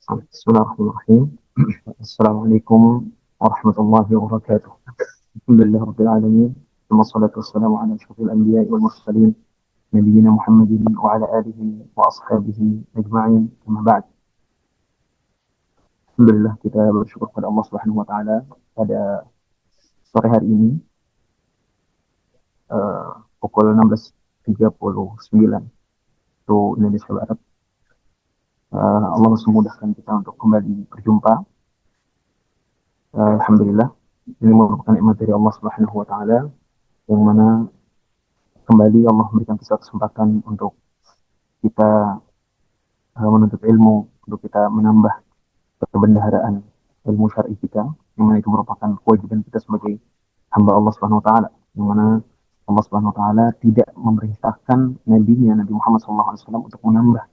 Bismillahirrahmanirrahim. Assalamualaikum warahmatullahi wabarakatuh. Alhamdulillah rabbil alamin. Wassalatu wassalamu ala asyrafil anbiya'i wal mursalin nabiyyina Muhammadin wa ala alihi wa ashabihi ajma'in. Amma ba'd. Alhamdulillah kita bersyukur kepada Allah Subhanahu wa taala pada sore hari ini eh, pukul 16.39 waktu Indonesia Barat. Allah masih memudahkan kita untuk kembali berjumpa. Alhamdulillah ini merupakan nikmat dari Allah Subhanahu wa taala yang mana kembali Allah memberikan kita kesempatan untuk kita menuntut ilmu, untuk kita menambah kebendaharaan ilmu syar'i kita, yang mana itu merupakan kewajiban kita sebagai hamba Allah Subhanahu wa taala, yang mana Allah Subhanahu wa taala tidak memerintahkan nabinya Nabi Muhammad SAW untuk menambah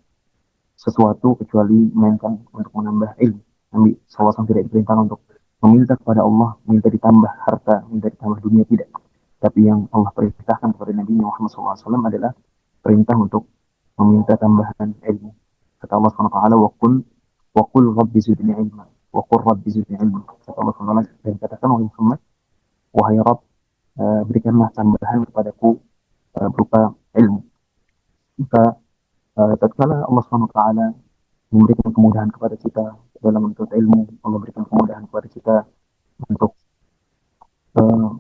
sesuatu kecuali melainkan untuk menambah ilmu. Nabi SAW tidak diperintahkan untuk meminta kepada Allah, minta ditambah harta, minta ditambah dunia, tidak. Tapi yang Allah perintahkan kepada Nabi Muhammad SAW adalah perintah untuk meminta tambahan ilmu. Kata Allah SWT, وَقُلْ رَبِّ زِدْنِي عِلْمًا وَقُلْ رَبِّ زِدْنِي عِلْمًا. Kata Allah SWT, dan katakan wahai Muhammad, wahai Rabb, berikanlah tambahan kepadaku berupa ilmu. Maka tatkala Allah SWT memberikan kemudahan kepada kita dalam menuntut ilmu, Allah berikan kemudahan kepada kita untuk uh,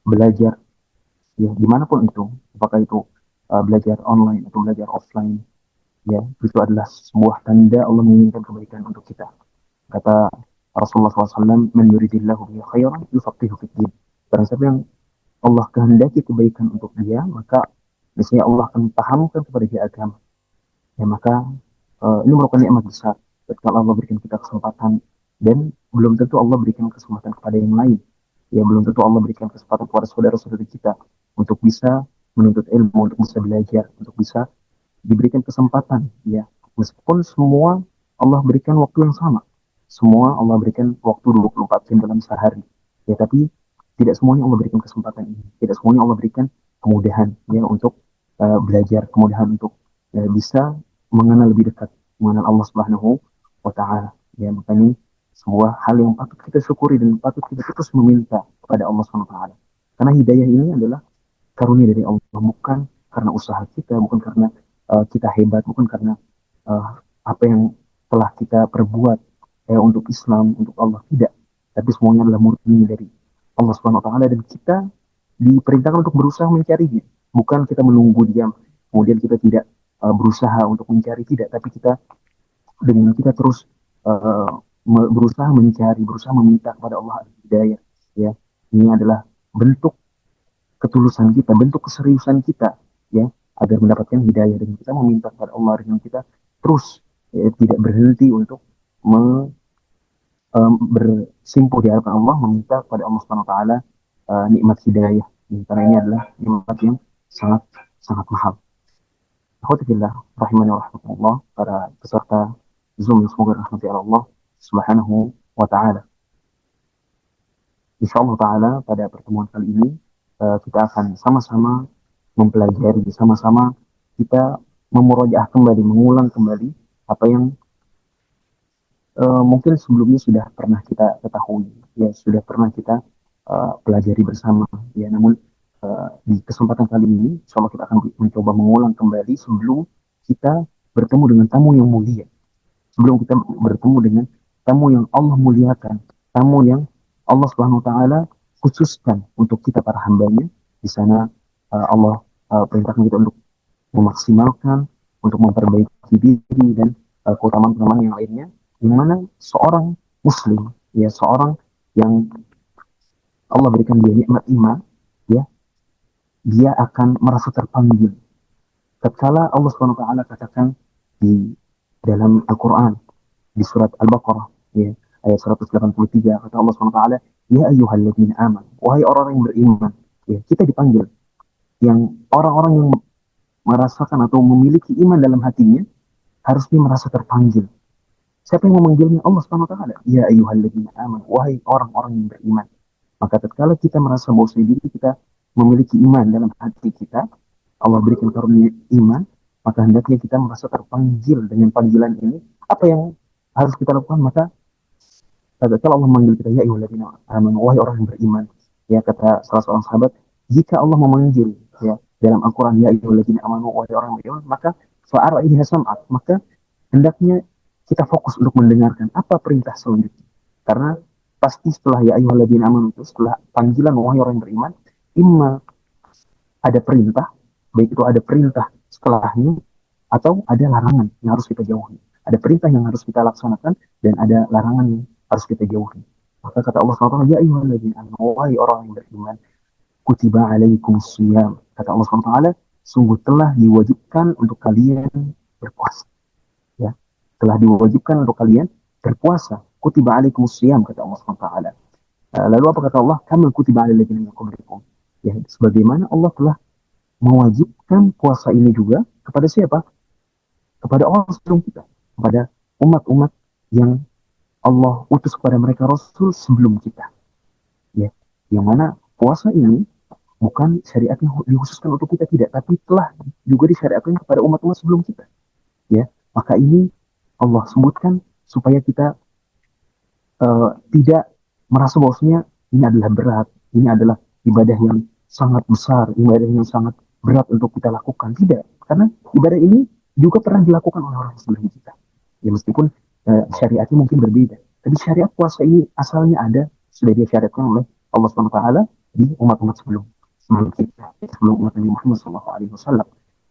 belajar, ya dimanapun itu, apakah itu belajar online atau belajar offline, ya itu adalah sebuah tanda Allah menginginkan kebaikan untuk kita. Kata Rasulullah SAW, "Man yuridillahu bihi khairan yufaqihu fid din." Barang siapa yang Allah kehendaki kebaikan untuk dia, maka biasanya Allah akan pahamkan kepada dia agama. Ya maka ini merupakan nikmat besar. Ketika Allah berikan kita kesempatan, dan belum tentu Allah berikan kesempatan kepada yang lain. Ya belum tentu Allah berikan kesempatan kepada saudara-saudara kita untuk bisa menuntut ilmu, untuk bisa belajar, untuk bisa diberikan kesempatan. Ya meskipun semua Allah berikan waktu yang sama, semua Allah berikan waktu 24 jam dalam sehari. Ya tapi tidak semuanya Allah berikan kesempatan ini. Tidak semuanya Allah berikan kemudahan ya untuk belajar, kemudahan untuk bisa mengenal lebih dekat, mengenal Allah Subhanahu wa taala. Ya, maka ini sebuah hal yang patut kita syukuri dan patut kita terus meminta kepada Allah Subhanahu wa taala. Karena hidayah ini adalah karunia dari Allah, bukan karena usaha kita, bukan karena kita hebat, bukan karena uh, apa yang telah kita perbuat untuk Islam, untuk Allah, tidak. Tapi semuanya adalah murni dari Allah Subhanahu wa taala, dan kita diperintahkan untuk berusaha mencarinya, bukan kita menunggu diam kemudian kita tidak berusaha untuk mencari, tidak, tapi kita dengan kita terus uh, berusaha mencari, berusaha meminta kepada Allah hidayah. Ya, ini adalah bentuk ketulusan kita, bentuk keseriusan kita, ya, agar mendapatkan hidayah, dan kita meminta kepada Allah dengan kita terus tidak berhenti untuk bersimpuh di hadapan Allah, meminta kepada Allah Subhanahu wa taala nikmat hidayah. Karena ini adalah nikmat yang sangat sangat mahal. Alhamdulillah, rahimani wa rahmatullah, para peserta Zoom yang semoga rahmati Allah Subhanahu wa taala. Insyaallah taala pada pertemuan kali ini kita akan sama-sama mempelajari, sama-sama kita memurojaah kembali, mengulang kembali apa yang mungkin sebelumnya sudah pernah kita ketahui, ya sudah pernah kita pelajari bersama, ya. Namun di kesempatan kali ini, insyaallah kita akan mencoba mengulang kembali sebelum kita bertemu dengan tamu yang mulia, sebelum kita bertemu dengan tamu yang Allah muliakan, tamu yang Allah Subhanahu wa taala khususkan untuk kita para hambanya. Di sana Allah perintahkan kita untuk memaksimalkan, untuk memperbaiki diri dan keutamaan-keutamaan yang lainnya, di mana seorang muslim, ya seorang yang Allah berikan dia nikmat iman, ya dia akan merasa terpanggil. Tatkala Allah Subhanahu wa taala katakan di dalam Al-Qur'an di surat Al-Baqarah, ya ayat 183, kata Allah Subhanahu wa taala, ya ayyuhalladzina amanu, wahai orang yang beriman, ya kita dipanggil, yang orang-orang yang merasakan atau memiliki iman dalam hatinya harusnya merasa terpanggil. Siapa yang memanggilnya? Allah Subhanahu wa taala. Ya ayyuhalladzina amanu, wahai orang-orang yang beriman. Maka tatkala kita merasa bahwa diri kita memiliki iman dalam hati kita, Allah berikan karunia iman, maka hendaknya kita merasa terpanggil dengan panggilan ini Apa yang harus kita lakukan? Maka kalau Allah memanggil kita, ya ayyuhalladzina amanu, wahai orang yang beriman, ya kata salah seorang sahabat, jika Allah memanggil ya dalam Al-Quran, ya ayyuhalladzina amanu, wahai orang yang beriman, maka fa'araiha sam'at, maka hendaknya kita fokus untuk mendengarkan apa perintah selanjutnya. Karena pasti setelah ya ayyuhalladzina amanu itu, setelah panggilan wahai orang yang beriman, imma ada perintah, baik itu ada perintah setelahnya atau ada larangan yang harus kita jauhi. Ada perintah yang harus kita laksanakan dan ada larangan yang harus kita jauhi. Maka kata Allah SWT, ya ayyuhalladzina amanu, wahai orang yang beriman, kutiba alaikumus shiyam. Kata Allah SWT, sungguh telah diwajibkan untuk kalian berpuasa. Ya, telah diwajibkan untuk kalian berpuasa. Kutiba alaikumus shiyam, kata Allah SWT. Lalu apa kata Allah? Kama kutiba alal ladzina min qablikum. Ya, sebagaimana Allah telah mewajibkan puasa ini juga kepada siapa? Kepada orang sebelum kita, kepada umat-umat yang Allah utus kepada mereka Rasul sebelum kita. Ya, yang mana puasa ini bukan syariatnya dikhususkan untuk kita, tidak, tapi telah juga disyariatkan kepada umat-umat sebelum kita. Ya, maka ini Allah sebutkan supaya kita tidak merasa bahwasanya ini adalah berat, ini adalah ibadah yang sangat besar, ibadah yang sangat berat untuk kita lakukan. Tidak, karena ibadah ini juga pernah dilakukan oleh orang sebelum kita. Ya meskipun syariatnya mungkin berbeda, tapi syariat puasa ini asalnya ada, sudah disyariatkan oleh Allah SWT di umat-umat sebelum kita, sebelum umat Nabi Muhammad SAW.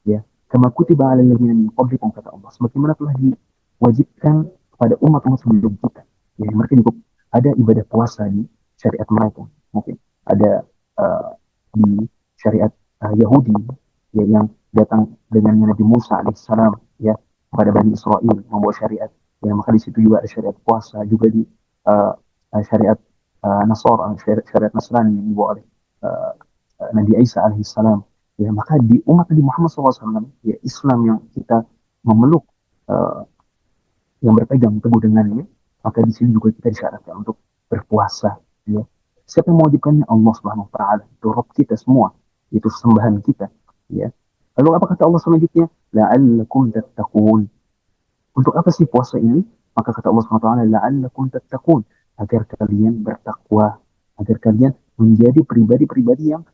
Ya, kama kutiba alal ladzina min qablikum, kata Allah, sebagaimana telah diwajibkan kepada umat-umat sebelum kita. Ya, mereka juga ada ibadah puasa di syariat mereka. Mungkin ada di syariat Yahudi ya, yang datang dengan Nabi Musa alaihissalam ya kepada Bani Israel membawa syariat. Ya, maka di situ juga ada syariat puasa, juga di syariat syariat Nasrani yang dibawa oleh uh, Nabi Isa alaihissalam. Ya, maka di umat Nabi Muhammad SAW, ya Islam yang kita memeluk, uh, yang berpegang teguh dengannya, maka di sini juga kita disyaratkan untuk berpuasa. Ya. Siapa yang mewajibkannya? Allah Subhanahu Wa Taala. Itu Rob kita semua, itu sembahan kita. Ya. Lalu apa kata Allah selanjutnya? La'allakum tattaqun. Untuk apa sih puasa ini? Maka kata Allah Subhanahu Wa Taala, la'allakum tattaqun, agar kalian bertakwa, agar kalian menjadi pribadi-pribadi yang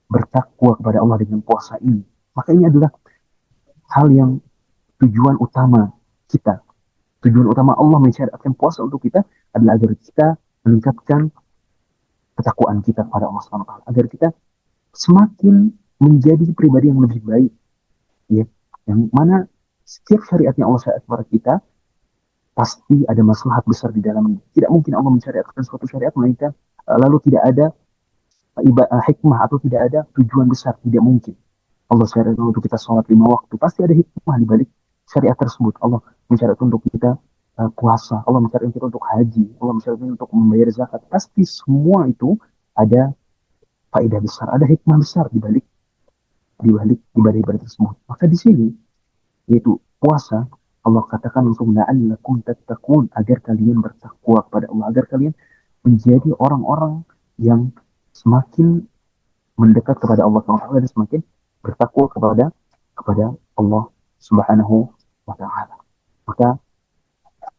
bertakwa kepada Allah dengan puasa ini. Maka ini adalah hal yang tujuan utama kita. Tujuan utama Allah mensyariatkan puasa untuk kita adalah agar kita meningkatkan ketakwaan kita kepada Allah SWT, agar kita semakin menjadi pribadi yang lebih baik, ya, yang mana setiap syariat yang Allah syariatkan kepada kita pasti ada maslahat besar di dalamnya. Tidak mungkin Allah mensyariatkan suatu syariat melainkan lalu tidak ada hikmah atau tidak ada tujuan besar, tidak mungkin. Allah syariatkan untuk kita sholat 5 waktu, pasti ada hikmah di balik syariat tersebut. Allah mensyariatkan untuk kita puasa, Allah mensyariatkan kita untuk haji, Allah mensyariatkan untuk membayar zakat. Pasti semua itu ada faedah besar, ada hikmah besar di balik ibadah-ibadah tersebut. Maka di sini yaitu puasa, Allah katakan untuk la'allakum tattaqun, agar kalian bertakwa kepada Allah, agar kalian menjadi orang-orang yang semakin mendekat kepada Allah SWT dan semakin bertakwa kepada Allah Subhanahu wa Ta'ala. Maka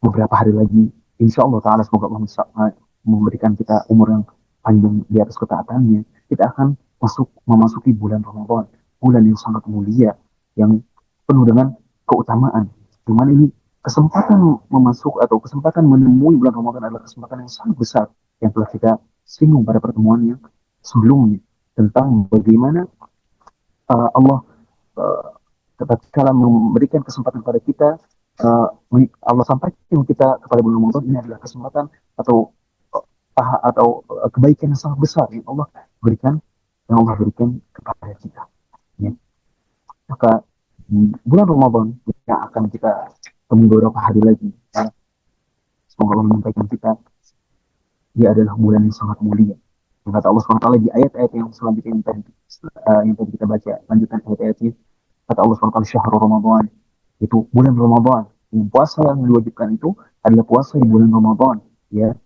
beberapa hari lagi, insya Allah Ta'ala, semoga Allah memberikan kita umur yang panjang di atas ketaatannya, kita akan memasuki bulan Ramadan, bulan yang sangat mulia, yang penuh dengan keutamaan. Cuman ini kesempatan memasuk atau kesempatan menemui bulan Ramadan adalah kesempatan yang sangat besar, yang telah kita singgung pada pertemuan yang sebelumnya, tentang bagaimana Allah tatkala memberikan kesempatan kepada kita, uh, Allah sampaikan kita kepada bulan Ramadan ini adalah kesempatan atau kebaikan yang sangat besar berikan yang Allah berikan kepada kita. Ya. Maka bulan Ramadan yang akan kita temui beberapa hari lagi, ya. Semoga Allah menyampaikan kita, dia adalah bulan yang sangat mulia. Yang kata Allah SWT di ayat-ayat yang selanjutnya yang tadi kita baca, lanjutan ayat-ayatnya, kata Allah SWT, syahrul Ramadan, itu bulan Ramadan. Puasa yang diwajibkan itu adalah puasa di bulan Ramadan, ya,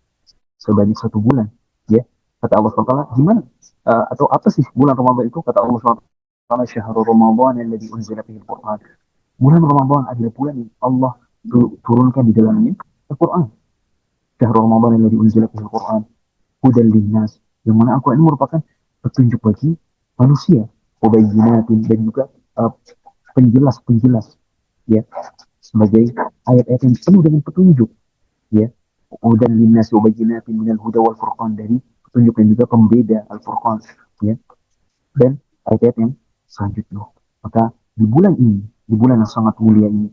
sebanyak 1 bulan, ya. Kata Allah SWT, gimana? Atau apa sih bulan Ramadan itu? Kata Allah SWT, syahrul Ramadan yang unzila fihi al-Quran. Bulan Ramadan adalah bulan yang Allah turunkan di dalamnya Al-Quran. Syahrul Ramadan yang unzila fihi Al-Quran hudal linnas, yang mana Al-Quran ini merupakan petunjuk bagi manusia, wabayyinatin, dan juga uh, penjelas-penjelas, ya, sebagai ayat-ayat yang penuh dengan petunjuk, ya, hudal linnas wabayyinatin minal huda wal furqan, dari petunjuk dan juga pembeda Al-Furqan, ya, dan ayat-ayat yang selanjutnya. Maka di bulan ini, di bulan yang sangat mulia ini,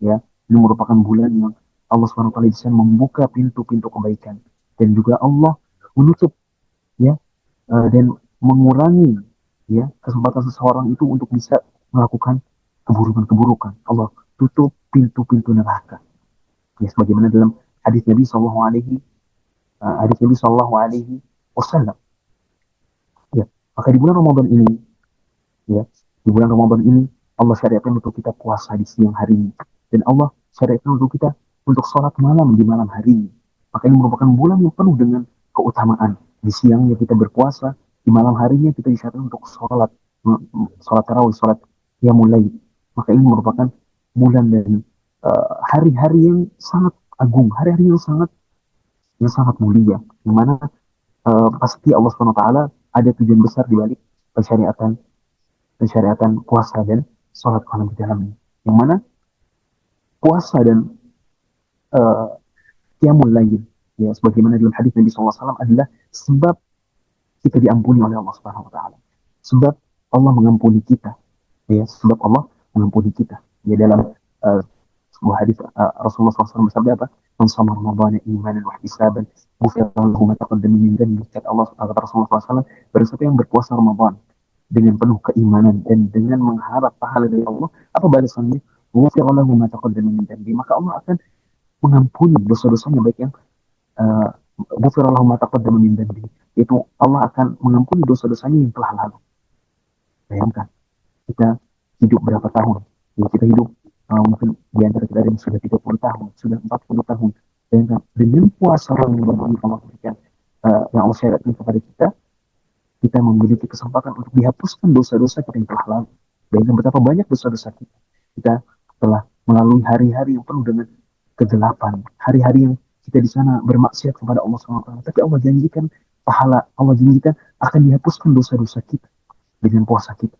ya, ini merupakan bulan yang Allah SWT bisa membuka pintu-pintu kebaikan, dan juga Allah menutup, ya, dan mengurangi, ya, kesempatan seseorang itu untuk bisa melakukan keburukan-keburukan. Allah tutup pintu-pintu neraka. Ya, sebagaimana dalam hadis Nabi Shallallahu Alaihi hadis Nabi Shallallahu Alaihi Wasallam. Ya, maka di bulan Ramadan ini, ya, di bulan Ramadan ini Allah syariatkan untuk kita puasa di siang hari ini, dan Allah syariatkan untuk kita untuk sholat malam di malam hari ini. Maka ini merupakan bulan yang penuh dengan keutamaan. Di siangnya kita berpuasa, di malam harinya kita disyariatkan untuk sholat, sholat tarawih, sholat qiyamul lail. Maka ini merupakan bulan dan hari-hari yang sangat agung, hari-hari yang sangat mulia, yang mana pasti Allah SWT ada tujuan besar di balik pensyariatan pensyariatan puasa dan sholat malam di dalamnya. Yang mana puasa dan uh, qiyamul lail, ya, sebagaimana dalam hadis Nabi SAW adalah sebab kita diampuni oleh Allah Subhanahu Wa Taala. Sebab Allah mengampuni kita, ya, sebab Allah mengampuni kita. Ya, dalam sebuah hadis Rasulullah SAW bersabda apa? Man sama Ramadan imanan wa ihtisaban, ghufira lahu ma taqaddama min dhanbi. Kata Allah, kata Rasulullah SAW, barang siapa yang berpuasa Ramadan dengan penuh keimanan dan dengan mengharap pahala dari Allah, apa balasannya? Ghufira lahu ma taqaddama min dhanbi. Maka Allah akan mengampuni dosa-dosanya, baik yang ghufira lahu ma taqaddama min dhanbi. Itu Allah akan mengampuni dosa-dosanya yang telah lalu. Bayangkan, kita hidup berapa tahun? Ya, kita hidup mungkin di antara kita ada yang sudah 30 tahun, sudah 40 tahun. Bayangkan, dengan puasa Ramadan yang Allah berikan, yang Allah syaratkan kepada kita, kita memiliki kesempatan untuk dihapuskan dosa-dosa kita yang telah lalu. Bayangkan betapa banyak dosa-dosa kita. Kita telah melalui hari-hari yang penuh dengan kegelapan, hari-hari yang kita di sana bermaksiat kepada Allah SWT. Tapi Allah janjikan pahala, Allah janjikan akan dihapuskan dosa-dosa kita dengan puasa kita.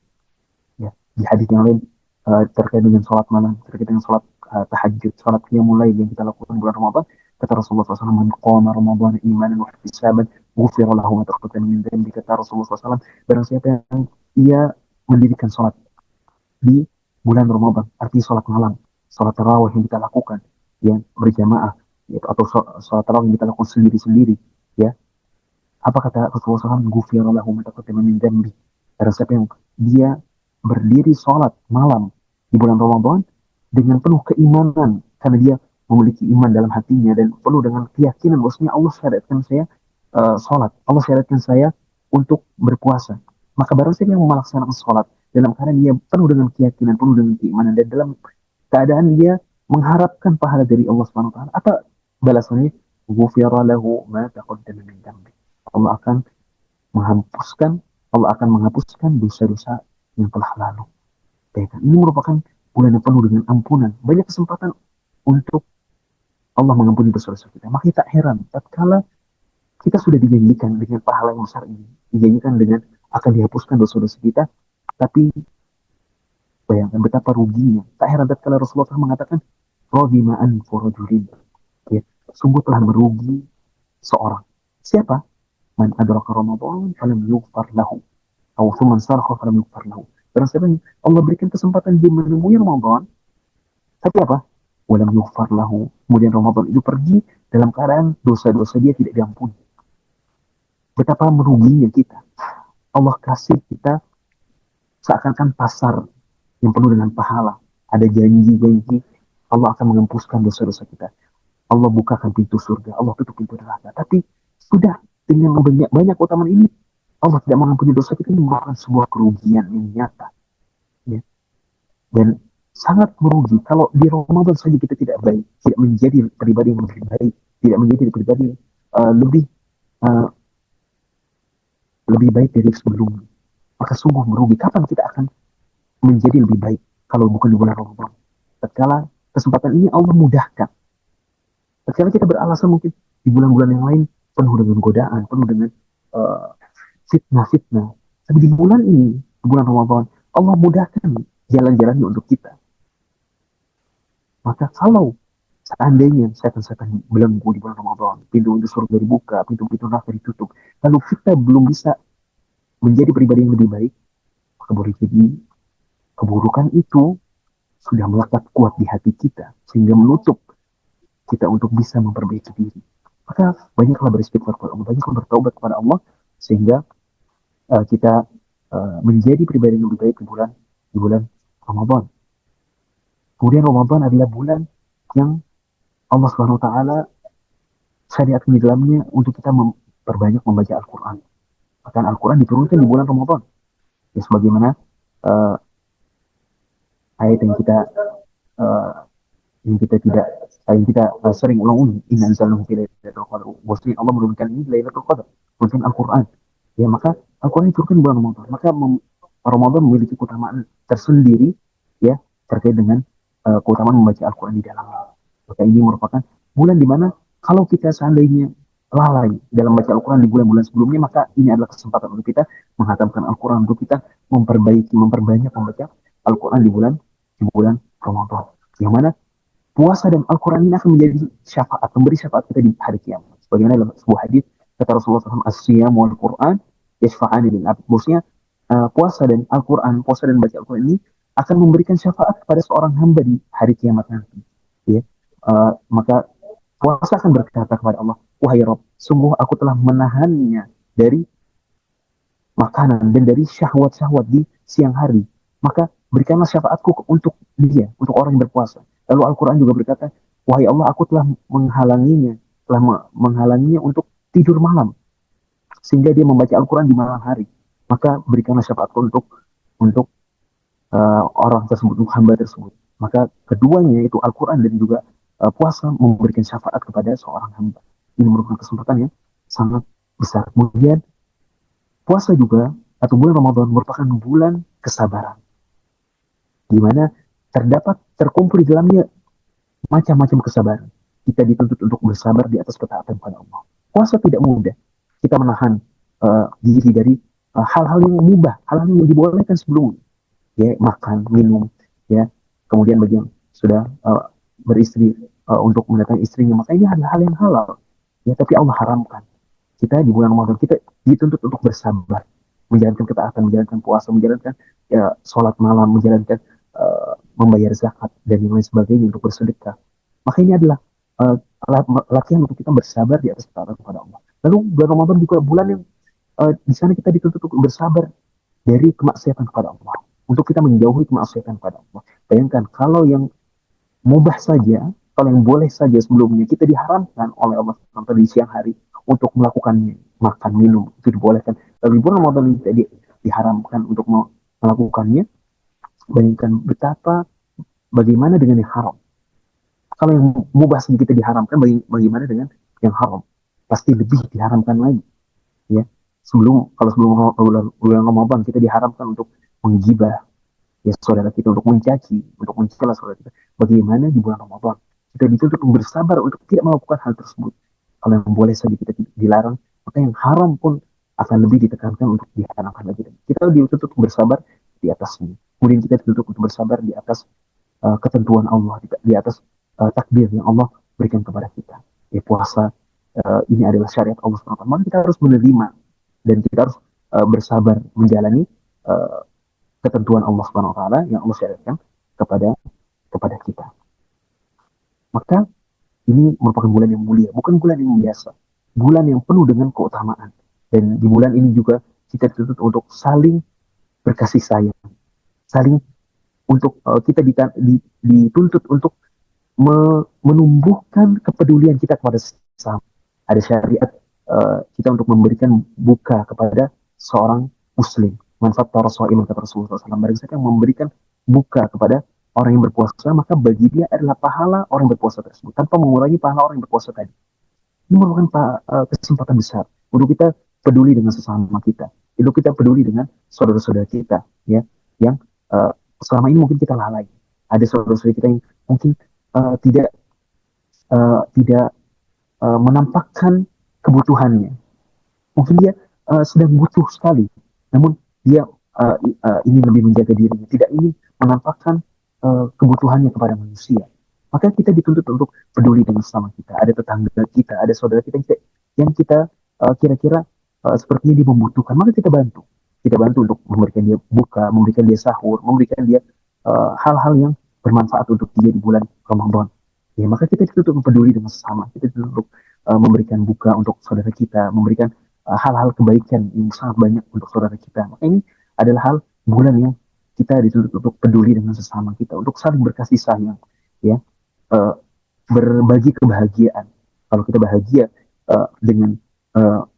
Ya, di hadis yang lain terkait dengan sholat malam, terkait dengan sholat tahajud, sholat qiyamul lail yang kita lakukan bulan Ramadan, kata Rasulullah SAW, man qama Ramadan imanan wa ihtisaban ghufira lahu ma taqaddama min dhanbi. Kata Rasulullah SAW, barang siapa yang ia mendirikan sholat di bulan Ramadan, arti sholat malam, sholat tarawih yang kita lakukan, yang berjamaah, yaitu, atau sholat tarawih yang kita lakukan sendiri-sendiri, ya, apa kata Rasulullah SAW? Ghufira lahu ma taqaddama min dhanbi. Barang siapa yang dia berdiri sholat malam di bulan Ramadan dengan penuh keimanan, karena dia memiliki iman dalam hatinya dan penuh dengan keyakinan bahwasanya Allah syariatkan saya sholat, Allah syariatkan saya untuk berpuasa. Maka barang siapa yang melaksanakan sholat dalam keadaan dia penuh dengan keyakinan, penuh dengan keimanan, dan dalam keadaan dia mengharapkan pahala dari Allah Subhanahu wa taala, apa balasannya? Ghufira lahu ma taqaddama min dhanbi. Allah akan menghapuskan Allah akan menghapuskan dosa-dosa yang telah lalu. Ini merupakan bulan yang penuh dengan ampunan. Banyak kesempatan untuk Allah mengampuni dosa-dosa kita. Maka tak heran tatkala kita sudah dijanjikan dengan pahala yang besar ini, dijanjikan dengan akan dihapuskan dosa-dosa kita, tapi bayangkan betapa ruginya. Tak heran tatkala Rasulullah SAW mengatakan, "Radima anfu rajulin." Ya, sungguh telah merugi seorang. Siapa? Man adraka Ramadan falam yughfar lahu. Atau man sarqa falam yughfar lahu. Barang siapa yang Allah berikan kesempatan dia menemui Ramadan, tapi apa? Walam yughfar lahu. Kemudian Ramadan itu pergi dalam keadaan dosa-dosa dia tidak diampuni. Betapa meruginya kita. Allah kasih kita seakan-akan pasar yang penuh dengan pahala. Ada janji-janji Allah akan menghapuskan dosa-dosa kita. Allah bukakan pintu surga, Allah tutup pintu neraka. Tapi sudah dengan banyak keutamaan ini, Allah tidak mengampuni dosa kita, ini merupakan sebuah kerugian yang nyata. Ya. Dan sangat merugi kalau di Ramadan saja kita tidak baik, tidak menjadi pribadi yang lebih baik, tidak menjadi pribadi yang lebih uh, lebih baik dari sebelumnya. Maka sungguh merugi. Kapan kita akan menjadi lebih baik kalau bukan di bulan Ramadan? Tatkala kesempatan ini Allah mudahkan. Sekarang kita beralasan mungkin di bulan-bulan yang lain penuh dengan godaan, penuh dengan uh, fitnah-fitnah. Tapi di bulan ini, di bulan Ramadan, Allah mudahkan jalan-jalannya untuk kita. Maka kalau seandainya setan-setan belenggu di bulan Ramadan, pintu-pintu surga dibuka, pintu-pintu neraka ditutup, lalu kita belum bisa menjadi pribadi yang lebih baik, maka boleh jadi keburukan itu sudah melekat kuat di hati kita, sehingga menutup kita untuk bisa memperbaiki diri. Maka banyaklah beristighfar kepada Allah, banyaklah bertaubat kepada Allah, sehingga kita menjadi pribadi yang lebih baik di bulan Ramadan. Kemudian Ramadan adalah bulan yang Allah Subhanahu wa taala syariatkan di dalamnya untuk kita memperbanyak membaca Al-Qur'an. Bahkan Al-Qur'an diturunkan di bulan Ramadan. Ya sebagaimana uh, ayat uh, yang kita tidak yang kita sering ulang-ulang, inna anzalnahu fi lailatul qadar. Bahwasanya Allah menurunkan ini di Lailatul Qadar, menurunkan Al-Qur'an. Ya maka Al-Qur'an diturunkan di bulan Ramadan. Maka Ramadan memiliki keutamaan tersendiri ya terkait dengan keutamaan membaca Al-Quran di dalamnya. Maka ini merupakan bulan di mana kalau kita seandainya lalai dalam baca Al-Quran di bulan-bulan sebelumnya, maka ini adalah kesempatan untuk kita menghatamkan Al-Quran, untuk kita memperbaiki, memperbanyak membaca Al-Quran di bulan Ramadan. Yang mana puasa dan Al-Quran ini akan menjadi syafaat, memberi syafaat kita di hari kiamat. Sebagaimana dalam sebuah hadis kata Rasulullah SAW, as-siyam wal Quran yashfa'ani lil abd. Maksudnya puasa dan Al-Quran, puasa dan baca Al-Quran ini akan memberikan syafaat kepada seorang hamba di hari kiamat nanti. Ya. Maka puasa akan berkata kepada Allah, wahai Rob, sungguh aku telah menahannya dari makanan dan dari syahwat-syahwat di siang hari. Maka berikanlah syafaatku untuk dia, untuk orang yang berpuasa. Lalu Al-Quran juga berkata, wahai Allah, aku telah menghalanginya untuk tidur malam, sehingga dia membaca Al-Quran di malam hari. Maka berikanlah syafaatku untuk orang tersebut, untuk hamba tersebut. Maka keduanya itu Al-Quran dan juga puasa memberikan syafaat kepada seorang hamba. Ini merupakan kesempatan yang sangat besar. Kemudian puasa juga atau bulan Ramadan merupakan bulan kesabaran, di mana terkumpul di dalamnya macam-macam kesabaran. Kita dituntut untuk bersabar di atas ketaatan pada Allah. Puasa tidak mudah. Kita menahan diri dari hal-hal yang mubah, hal-hal yang dibolehkan sebelumnya, ya makan, minum, ya. Kemudian bagi yang sudah beristri untuk mendatangi istrinya, maka ini adalah hal yang halal, ya. Tapi Allah haramkan. Kita di bulan Ramadan kita dituntut untuk bersabar, menjalankan ketaatan, menjalankan puasa, menjalankan ya, sholat malam, menjalankan membayar zakat dan yang lain sebagainya, untuk bersedekah. Maka ini adalah latihan untuk kita bersabar di atas ketaatan kepada Allah. Lalu bulan Ramadan juga bulan yang di sana kita dituntut untuk bersabar dari kemaksiatan kepada Allah, untuk kita menjauhi kemaksiatan kepada Allah. Bayangkan kalau yang mubah saja, kalau yang boleh saja sebelumnya kita diharamkan oleh Allah sampai di siang hari untuk melakukannya, makan, minum itu dibolehkan. Lalu di bulan Ramadan ini diharamkan untuk melakukannya. Bayangkan betapa bagaimana dengan yang haram. Kalau yang mubah saja kita diharamkan, bagaimana dengan yang haram? Pasti lebih diharamkan lagi. Ya, kalau sebelum bulan Ramadan kita diharamkan untuk menggibah ya saudara kita, untuk mencaci, untuk mencela saudara kita. Bagaimana di bulan Ramadan kita dituntut untuk bersabar untuk tidak melakukan hal tersebut. Kalau yang boleh saja kita dilarang, maka yang haram pun akan lebih ditekankan untuk diharamkan lagi. Kita dituntut untuk bersabar di atasnya. Kemudian kita dituntut untuk bersabar di atas ketentuan Allah, di atas takdir yang Allah berikan kepada kita. Ya, puasa ini adalah syariat Allah SWT. Maka kita harus menerima dan kita harus bersabar menjalani ketentuan Allah Subhanahu wa taala yang Allah syariatkan kepada kita. Maka ini merupakan bulan yang mulia, bukan bulan yang biasa. Bulan yang penuh dengan keutamaan. Dan di bulan ini juga kita dituntut untuk saling berkasih sayang. Saling untuk kita dituntut untuk menumbuhkan kepedulian kita kepada sesama. Ada syariat kita untuk memberikan buka kepada seorang muslim. Manfaat para iman kata Rasulullah SAW. Barang siapa yang memberikan buka kepada orang yang berpuasa, maka bagi dia adalah pahala orang yang berpuasa tersebut, tanpa mengurangi pahala orang yang berpuasa tadi. Ini merupakan kesempatan besar untuk kita peduli dengan sesama kita, untuk kita peduli dengan saudara-saudara kita, ya, yang selama ini mungkin kita lalai. Ada saudara-saudara kita yang mungkin tidak menampakkan kebutuhannya. Mungkin dia sedang butuh sekali, namun dia ingin lebih menjaga dirinya, tidak ingin menampakkan kebutuhannya kepada manusia. Maka kita dituntut untuk peduli dengan sesama kita. Ada tetangga kita, ada saudara kita yang kita kira-kira sepertinya dia membutuhkan, maka kita bantu. Kita bantu untuk memberikan dia buka, memberikan dia sahur, memberikan dia hal-hal yang bermanfaat untuk dia di bulan Ramadan. Ya, maka kita dituntut untuk peduli dengan sesama. Kita dituntut untuk memberikan buka untuk saudara kita, memberikan hal-hal kebaikan yang sangat banyak untuk saudara kita. Maka ini adalah hal bulan yang kita dituntut untuk peduli dengan sesama kita, untuk saling berkasih sayang, ya, uh, berbagi kebahagiaan. Kalau kita bahagia dengan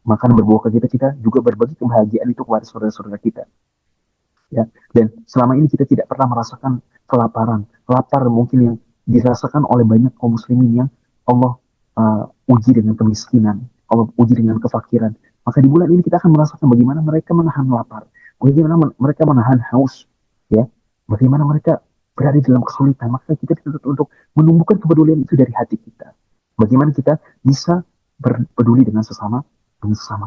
makan berbuah kita, kita juga berbagi kebahagiaan itu kepada saudara-saudara kita. Ya, dan selama ini kita tidak pernah merasakan kelaparan, lapar mungkin yang dirasakan oleh banyak kaum muslimin yang Allah uji dengan kemiskinan, Allah uji dengan kefakiran. Maka di bulan ini kita akan merasakan bagaimana mereka menahan lapar, bagaimana mereka menahan haus, ya, bagaimana mereka berada dalam kesulitan. Maka kita dituntut untuk menumbuhkan kepedulian itu dari hati kita. Bagaimana kita bisa berpeduli dengan sesama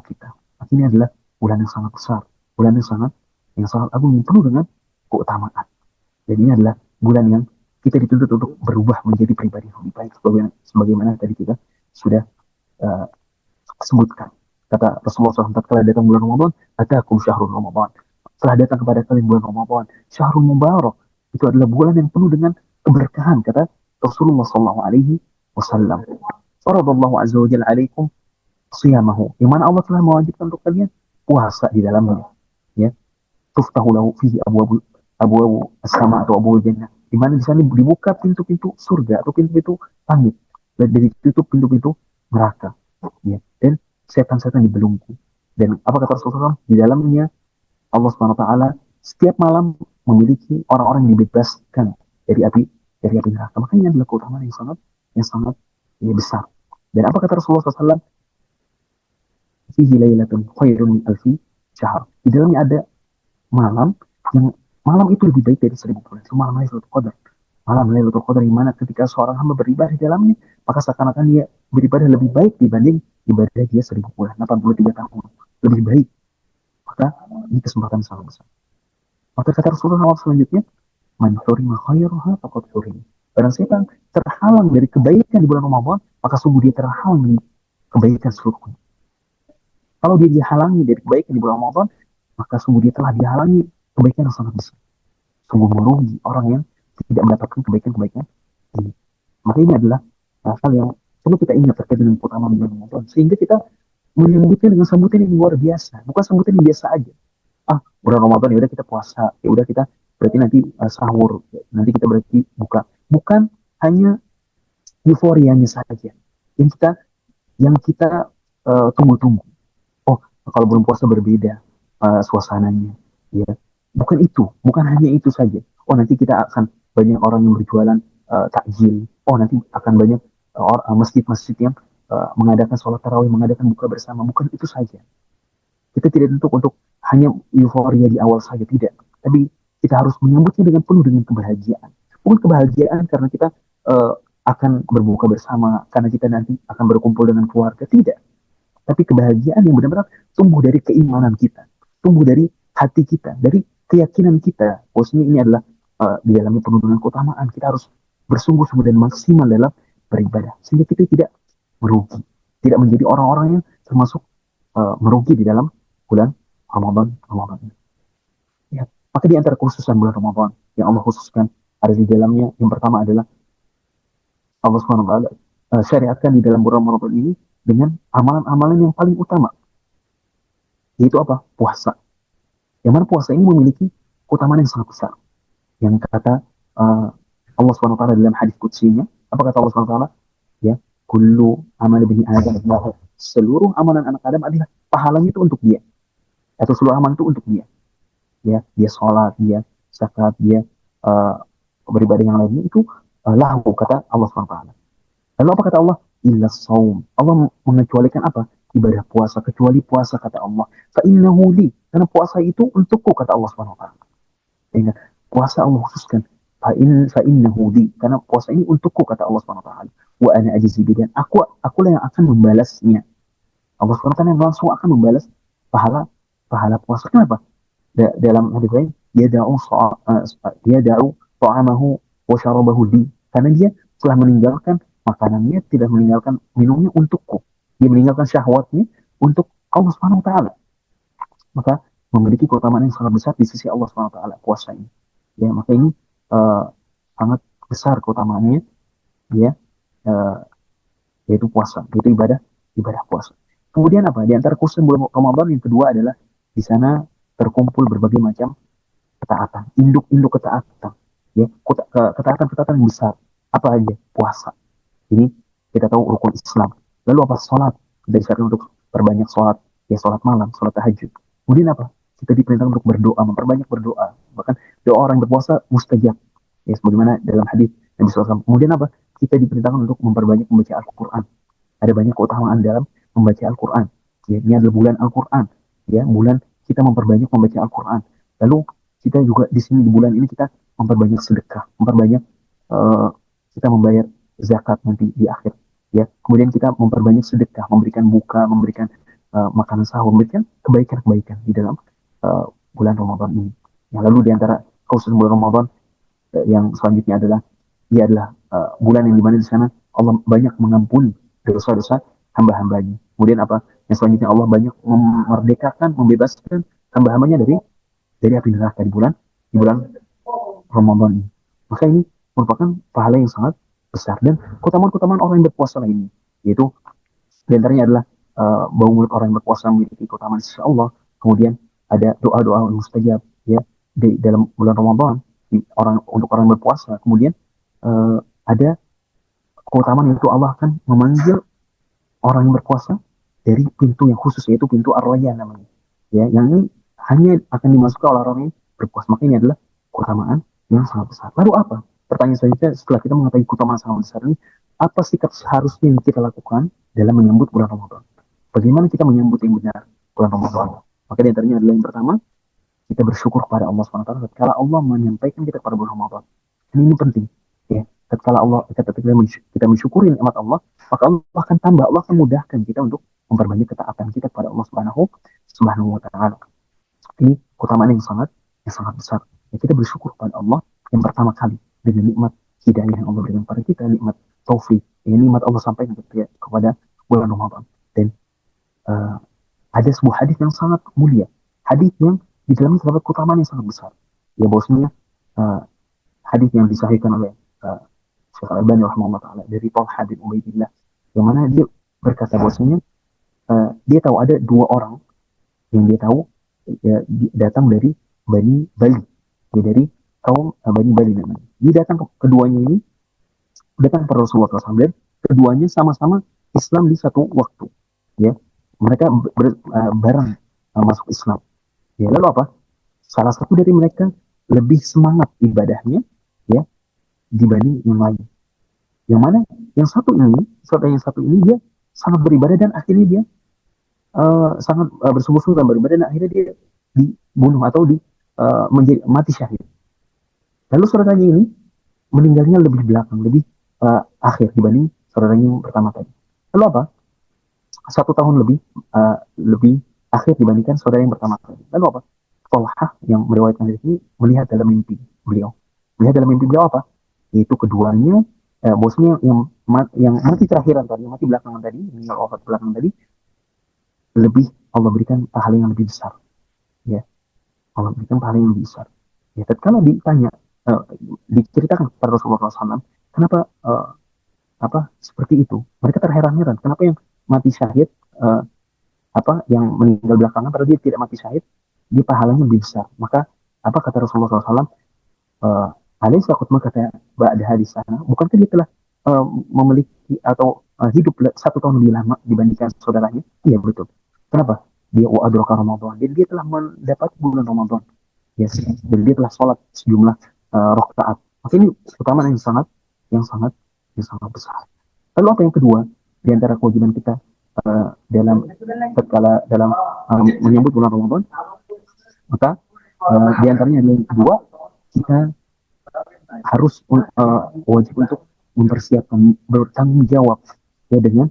kita. Maka ini adalah bulan yang sangat besar, bulan yang sangat agung, yang penuh dengan keutamaan. Dan ini adalah bulan yang kita dituntut untuk berubah menjadi pribadi yang lebih baik, sebagaimana tadi kita sudah uh, sebutkan. Kata Rasulullah SAW, telah datang bulan Ramadan, atakum syahrul Ramadan. Telah datang kepada kalian bulan Ramadan, syahrul mubarak. Itu adalah bulan yang penuh dengan keberkahan, kata Rasulullah SAW. Faradallahu azza wa jalla alaikum siyamahu. Yang mana Allah telah mewajibkan untuk kalian puasa di dalamnya. Ya, tuftahu lahu fihi abu as-sama atau abu jannah, di mana di sana dibuka pintu-pintu surga atau pintu-pintu langit, dan ditutup pintu-pintu neraka, ya, dan setan-setan dibelenggu. Dan apa kata Rasulullah? Di dalamnya Allah Subhanahu wa taala setiap malam memiliki orang-orang yang dibebaskan dari api neraka. Maka ini adalah keutamaan yang sangat ya, besar. Dan apa kata Rasulullah SAW? Fihi lailatun khairun min alfi syahr. Di dalamnya ada malam yang malam itu lebih baik dari 1000 bulan. Itu malam Lailatul Qadar. Malam Lailatul Qadar di mana ketika seorang hamba beribadah di dalamnya, maka seakan-akan dia beribadah lebih baik dibanding ibadah dia 1000 bulan, 83 tahun. Lebih baik. Maka ini kesempatan sangat besar. Maka kata Rasulullah SAW selanjutnya, man hurima khairaha faqad hurim. Barang siapa terhalang dari kebaikan di bulan Ramadan, maka sungguh dia terhalang dari kebaikan seluruhnya. Kalau dia dihalangi dari kebaikan di bulan Ramadan, maka sungguh dia telah dihalangi kebaikan yang sangat besar. Sungguh merugi orang yang tidak mendapatkan kebaikan-kebaikan ini. Maka ini adalah hal yang perlu kita ingat terkait dengan keutamaan bulan Ramadan. Sehingga kita menyambutnya dengan sambutan yang luar biasa. Bukan sambutan yang biasa aja. Bulan Ramadan, ya udah kita puasa. Ya udah kita berarti nanti sahur. Nanti kita berarti buka. Bukan hanya euforianya saja. Yang kita tunggu-tunggu. Oh, kalau belum puasa berbeda suasananya, ya, bukan hanya itu saja. Oh, nanti kita akan banyak orang yang berjualan takjil. Oh, nanti akan banyak masjid-masjid yang mengadakan sholat tarawih, mengadakan buka bersama. Bukan itu saja. Kita tidak untuk hanya euforia di awal saja, tidak. Tapi kita harus menyambutnya dengan penuh dengan kebahagiaan. Bukan kebahagiaan karena kita akan berbuka bersama, karena kita nanti akan berkumpul dengan keluarga, tidak. Tapi kebahagiaan yang benar-benar tumbuh dari keimanan kita, tumbuh dari hati kita, dari keyakinan kita. Bahwasanya ini adalah di dalamnya penuh dengan keutamaan. Kita harus bersungguh-sungguh dan maksimal dalam beribadah, sehingga kita tidak merugi, tidak menjadi orang-orang yang termasuk merugi di dalam bulan Ramadan ini. Ya, maka di antara khususan bulan Ramadan yang Allah khususkan ada di dalamnya, yang pertama adalah Allah SWT syariatkan di dalam bulan Ramadan ini dengan amalan-amalan yang paling utama, yaitu apa? Puasa. Yang mana puasa ini memiliki keutamaan yang sangat besar. Yang kata Allah SWT dalam hadis qudsinya, apa kata Allah SWT? Ya, kullu amal bani Adam, seluruh amalan anak Adam adalah pahalanya itu untuk dia, atau seluruh amalan itu untuk dia. Ya, dia sholat, dia zakat, dia beribadah yang lainnya itu lahu, kata Allah SWT. Lalu apa kata Allah? Illa saum. Allah mengecualikan apa? Ibadah puasa, kecuali puasa, kata Allah. Fa innahu li, karena puasa itu untukku, kata Allah SWT. Ingat, puasa Allah khususkan Fa'innahu li, karena puasa ini untukku kata Allah Subhanahu wa taala. Wa ana ajzi bi, dan aku yang akan membalasnya. Allah Subhanahu wa taala langsung akan membalas pahala pahala puasa. Kenapa? Dalam hadis lain, dia da'u ta'amahu wa syarabahu li, karena dia telah meninggalkan makanannya, tidak meninggalkan minumnya untukku. Dia meninggalkan syahwatnya untuk Allah Subhanahu wa taala. Maka memiliki keutamaan yang sangat besar di sisi Allah Subhanahu wa taala puasa ini. Ya, maka ini uh, sangat besar keutamaannya, ya, uh, yaitu puasa, yaitu ibadah ibadah puasa. Kemudian apa? Di antara khusus bulan Ramadan yang kedua adalah di sana terkumpul berbagai macam ketaatan, induk-induk ketaatan, ya, ketaatan-ketaatan yang besar. Apa aja? Puasa. Ini kita tahu rukun Islam. Lalu apa? Sholat. Kita disarankan untuk perbanyak sholat, ya, sholat malam, sholat tahajud. Kemudian apa? Kita diperintahkan untuk berdoa, memperbanyak berdoa. Bahkan doa orang berpuasa mustajab. Ya, sebagaimana dalam hadis Nabi SAW. Kemudian apa? Kita diperintahkan untuk memperbanyak membaca Al-Quran. Ada banyak keutamaan dalam membaca Al-Quran. Ya, ini adalah bulan Al-Quran. Ya, bulan kita memperbanyak membaca Al-Quran. Lalu kita juga di sini di bulan ini kita memperbanyak sedekah, memperbanyak uh, kita membayar zakat nanti di akhir. Ya, kemudian kita memperbanyak sedekah, memberikan buka, memberikan makanan sahur, memberikan kebaikan-kebaikan di dalam bulan Ramadan ini. Ya, lalu di antara khusus bulan Ramadan yang selanjutnya adalah dia adalah bulan yang dimana di sana Allah banyak mengampuni dosa-dosa hamba-hambanya. Kemudian apa? Yang selanjutnya Allah banyak memerdekakan, membebaskan hamba-hambanya dari api neraka di bulan Ramadan ini. Maka ini merupakan pahala yang sangat besar dan keutamaan-keutamaan orang yang berpuasa lainnya, yaitu di antaranya adalah bau mulut orang yang berpuasa memiliki keutamaan sisi Allah. Kemudian ada doa-doa mustajab, ya, di dalam bulan Ramadan untuk orang yang berpuasa. Kemudian ada keutamaan yaitu Allah akan memanggil orang yang berpuasa dari pintu yang khusus, yaitu pintu Ar-Rayyan namanya. Ya, yang ini hanya akan dimasuki oleh orang yang berpuasa. Maka ini adalah keutamaan yang sangat besar. Lalu apa? Pertanyaan selanjutnya, setelah kita mengetahui keutamaan sangat besar ini, apa sikap seharusnya yang kita lakukan dalam menyambut bulan Ramadan? Bagaimana kita menyambut yang benar bulan Ramadan? Maka di antaranya adalah yang pertama, kita bersyukur kepada Allah SWT ketika Allah menyampaikan kita pada bulan Ramadan. Ini penting. Ya, ketika kita mensyukuri nikmat Allah, maka Allah akan tambah, Allah akan mudahkan kita untuk memperbanyak ketaatan kita kepada Allah Subhanahu wa taala. Ini keutamaan yang sangat besar. Ya, kita bersyukur kepada Allah yang pertama kali dengan nikmat hidayah yang Allah berikan kepada kita, nikmat taufik, ya, nikmat Allah sampaikan kepada bulan Ramadan. Dan ada sebuah hadis yang sangat mulia, hadis yang di dalamnya terdapat keutamaan yang sangat besar. Ya, bahwasanya hadis yang disahihkan oleh Syekh Al-Albani rahimahullah taala dari Talha bin Ubaidillah, yang mana dia berkata bahwasanya dia tahu ada dua orang yang dia tahu ya, datang dari Bani Bali, ya, dari kaum Bani Bali namanya. Dia datang keduanya ini datang kepada Rasulullah SAW, dan keduanya sama-sama Islam di satu waktu. Ya, mereka bareng masuk Islam. Ya, lalu apa? Salah satu dari mereka lebih semangat ibadahnya, ya, dibanding yang lain. Yang mana? Yang satu ini dia sangat beribadah dan akhirnya dia sangat bersungguh-sungguh dalam beribadah dan akhirnya dia dibunuh atau menjadi mati syahid. Lalu saudaranya ini meninggalnya lebih belakang, lebih akhir dibanding saudaranya yang pertama tadi. Lalu apa? 1 tahun lebih akhir dibandingkan saudara yang pertama tadi. Lalu apa? Talha yang meriwayatkan ini melihat dalam mimpi beliau. Melihat dalam mimpi beliau apa? Yaitu keduanya, bosnya yang mati terakhiran tadi, mati belakangan tadi, meninggal wafat belakangan tadi, lebih Allah berikan pahala yang lebih besar. Ya, Allah berikan pahala yang lebih besar. Ya, tatkala ditanya, diceritakan kepada Rasulullah SAW, kenapa seperti itu? Mereka terheran-heran, kenapa yang mati syahid, yang meninggal belakangan, padahal dia tidak mati syahid, dia pahalanya lebih besar. Maka apa kata Rasulullah SAW? Alaysa qad makata ba'daha di sana, bukankah dia telah memiliki atau hidup 1 tahun lebih lama dibandingkan saudaranya? Iya, betul. Kenapa? Dia adraka Ramadan, dan dia telah mendapat bulan Ramadan. Ya, dan dia telah sholat sejumlah rakaat. Maka ini keutamaan yang sangat besar. Lalu apa yang kedua di antara kewajiban kita dalam menyambut bulan Ramadan? Maka di antaranya yang kedua, kita harus wajib untuk mempersiapkan, bertanggung jawab ya dengan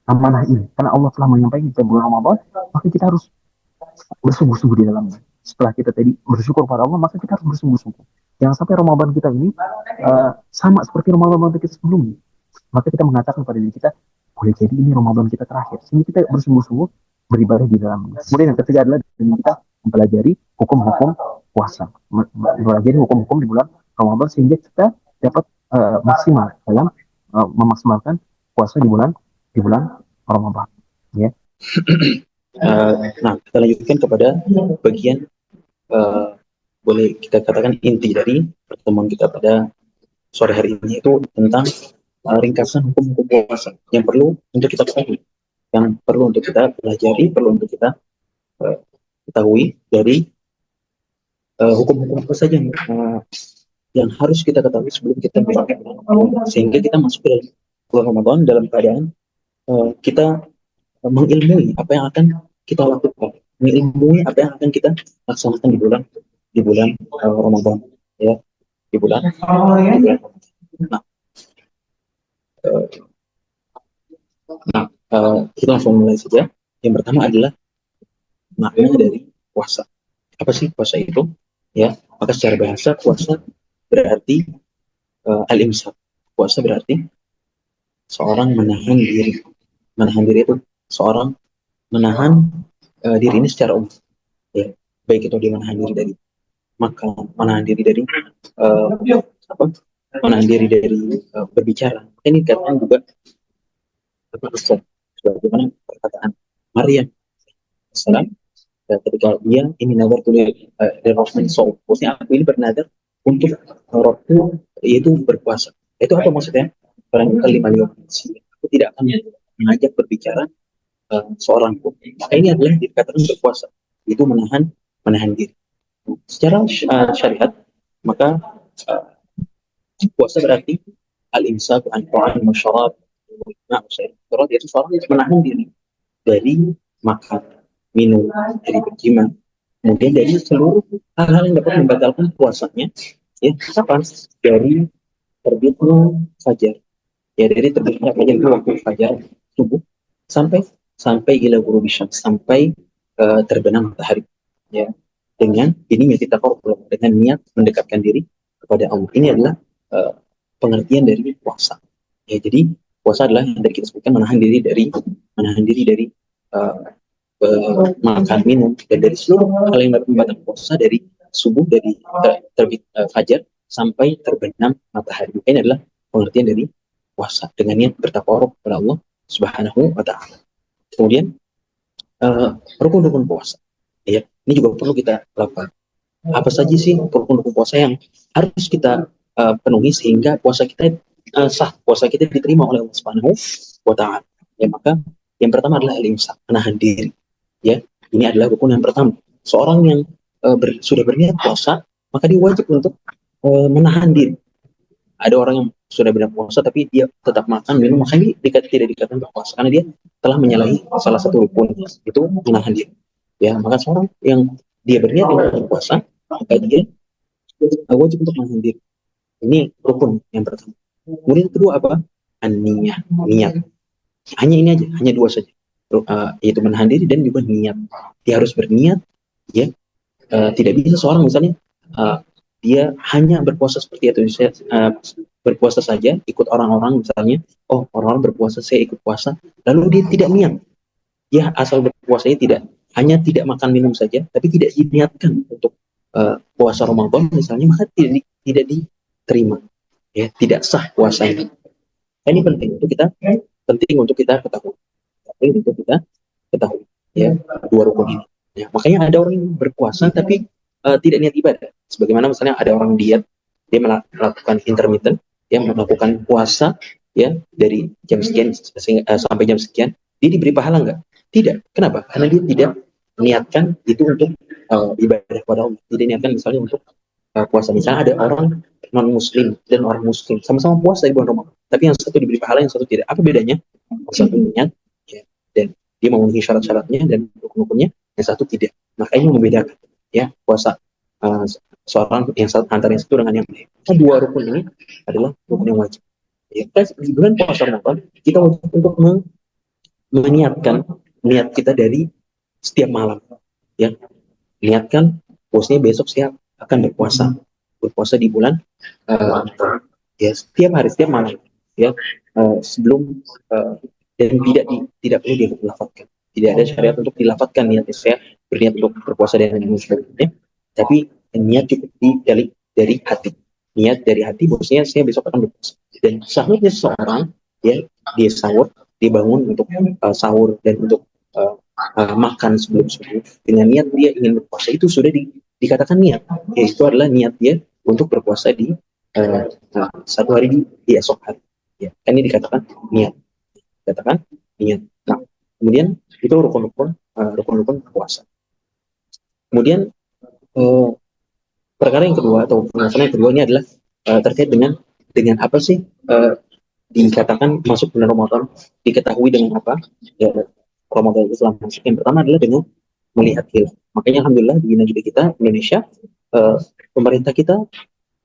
amanah ini. Karena Allah telah menyampaikan kita bulan Ramadan, maka kita harus bersungguh-sungguh di dalamnya. Setelah kita tadi bersyukur pada Allah, maka kita harus bersungguh-sungguh. Jangan sampai Ramadan kita ini sama seperti Ramadan kita sebelumnya. Maka kita mengatakan pada diri kita, boleh jadi ini Ramadan kita terakhir. Sehingga kita bersungguh-sungguh beribadah di dalamnya. Kemudian yang ketiga adalah dengan kita mempelajari hukum-hukum puasa. Mempelajari hukum-hukum di bulan Ramadan sehingga kita dapat maksimal dalam memaksimalkan puasa di bulan Ramadan. Ya. Nah, kita lanjutkan kepada bagian boleh kita katakan inti dari pertemuan kita pada sore hari ini, itu tentang ringkasan hukum-hukum puasa yang perlu untuk kita ketahui, yang perlu untuk kita pelajari, perlu untuk kita ketahui dari hukum-hukum apa saja yang harus kita ketahui sebelum kita memasuki Ramadan, sehingga kita masuk ke bulan Ramadan dalam keadaan kita mengilmui apa yang akan kita lakukan, mengilmui apa yang akan kita laksanakan di bulan Ramadan, ya, di bulan. Nah, kita langsung mulai saja. Yang pertama adalah makna dari puasa. Apa sih puasa itu? Ya, maka secara bahasa puasa berarti al-imsak. Puasa berarti seorang menahan diri. Menahan diri itu seorang menahan diri ini secara umum. Ya, baik itu dia menahan diri dari makan, menahan diri dari menahan diri dari berbicara. Ini dikatakan juga sebagaimana perkataan Maryam Salam ketika dia ini nazar tulis dari Rahman Soul. Maksudnya aku ini bernadar untuk rohku, yaitu berpuasa. Itu apa maksudnya? Barangkali aku tidak akan mengajak berbicara seorang pun. Maka ini adalah dikatakan berpuasa. Itu menahan diri. Secara syariat, maka puasa berarti al-imsak an ta'am wa syarab. Yaitu seorang menahan diri dari makan, minum, dari berjima, kemudian dari seluruh hal-hal yang dapat membatalkan puasanya. Ya, kapan? Dari terbitnya fajar. Ya, dari terbitnya fajar itu waktu fajar subuh sampai ila ghurubi syams, sampai terbenam matahari. Ya, dengan ininya kita korban, dengan niat mendekatkan diri kepada Allah. Ini adalah pengertian dari puasa. Ya, jadi puasa adalah yang kita sebutkan menahan diri dari makan, minum, dan dari seluruh hal yang dapat membatalkan puasa, dari subuh, dari terbit fajar sampai terbenam matahari. Ini adalah pengertian dari puasa dengan niat bertakarub kepada Allah Subhanahu wa Ta'ala. Kemudian rukun-rukun puasa. Ya, ini juga perlu kita lakukan. Apa saja sih rukun-rukun puasa yang harus kita penuhi sehingga puasa kita sah, puasa kita diterima oleh Allah Subhanahu wa Ta'ala. Ya, maka yang pertama adalah al-imsak, menahan diri. Ya, ini adalah rukun yang pertama. Seorang yang sudah berniat puasa, maka dia wajib untuk menahan diri. Ada orang yang sudah berniat puasa tapi dia tetap makan, minum, maka ini tidak dikatakan berpuasa karena dia telah menyalahi salah satu rukun, itu menahan diri. Ya, maka seorang yang dia berniat untuk berpuasa, maka dia wajib untuk menahan diri. Ini rukun yang pertama. Kemudian kedua apa? An-niyah, niat. Hanya ini aja, hanya dua saja. Yaitu menahan diri dan juga niat. Dia harus berniat, ya. Tidak bisa seorang misalnya dia hanya berpuasa seperti itu, berpuasa saja, ikut orang-orang misalnya, oh orang-orang berpuasa, saya ikut puasa, lalu dia tidak niat. Dia asal berpuasanya hanya tidak makan minum saja, tapi tidak diniatkan untuk puasa Ramadan misalnya, maka tidak diterima. Ya, tidak sah puasanya. Ini penting untuk kita ketahui. Ya, dua rukun ini. Ya, makanya ada orang yang berpuasa tapi tidak niat ibadah. Sebagaimana misalnya ada orang diet, dia melakukan intermittent, dia melakukan puasa ya dari jam sekian sampai jam sekian, dia diberi pahala enggak? Tidak. Kenapa? Karena dia tidak niatkan itu untuk ibadah kepada Allah. Tidak niatkan misalnya untuk puasa. Misalnya ada orang non muslim dan orang muslim sama-sama puasa di bulan Ramadan, tapi yang satu diberi pahala, yang satu tidak. Apa bedanya? Yang satu niat ya, dan dia memenuhi syarat-syaratnya dan rukun-rukunnya, yang satu tidak. Maka ini membedakan ya puasa seorang yang antara yang satu dengan yang lain. Dua rukun ini adalah rukun yang wajib. Ya, di bulan puasa Ramadan kita wajib untuk meniatkan niat kita dari setiap malam. Ya, niatkan bosnya besok saya akan berpuasa di bulan ya setiap hari setiap malam ya sebelum dan tidak perlu dilafatkan, tidak ada syariat untuk dilafatkan niat saya berniat untuk berpuasa dengan sebagainya, tapi niat cukup dari hati, niat dari hati bosnya saya besok akan berpuasa. Dan sahurnya seseorang ya dia sahur, dibangun untuk sahur dan untuk makan sebelum subuh dengan niat dia ingin berpuasa, itu sudah dikatakan niat, yaitu adalah niat dia untuk berpuasa di satu hari di esok hari. Ya, kan ini dikatakan niat, Nah, kemudian itu rukun-rukun puasa. Kemudian perkara yang kedua atau penjelasan yang kedua ini adalah terkait dengan apa sih dikatakan masuk bulan Ramadan, diketahui dengan apa ya Ramadan itu telah masuk. Yang pertama adalah dengan melihat hilal. Makanya alhamdulillah di negeri kita Indonesia pemerintah kita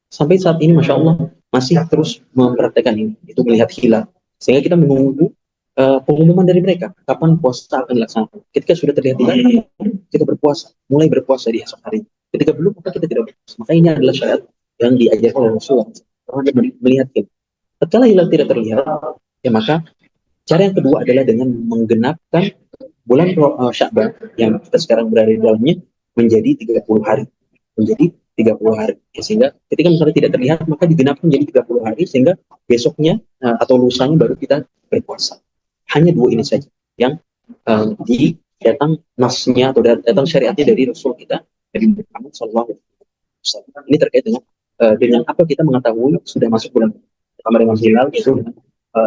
sampai saat ini masya Allah masih terus mempraktekkan ini, itu melihat hilal, sehingga kita menunggu pengumuman dari mereka kapan puasa akan dilaksanakan. Ketika sudah terlihat hilal kita mulai berpuasa di esok hari. Ketika belum maka kita tidak berpuasa. Maka ini adalah syarat yang diajarkan oleh Rasulullah melihat hilal. Setelah hilal tidak terlihat ya maka cara yang kedua adalah dengan menggenapkan bulan Sya'ban yang kita sekarang berada di dalamnya menjadi 30 hari. Menjadi 30 hari. Ya, sehingga ketika misalnya tidak terlihat maka digenapkan menjadi 30 hari sehingga besoknya atau lusanya baru kita berpuasa. Hanya dua ini saja yang datang nasnya atau datang syariatnya dari Rasul kita, dari Muhammad SAW. Ini terkait dengan apa kita mengetahui sudah masuk bulan pertama dengan hilal, itu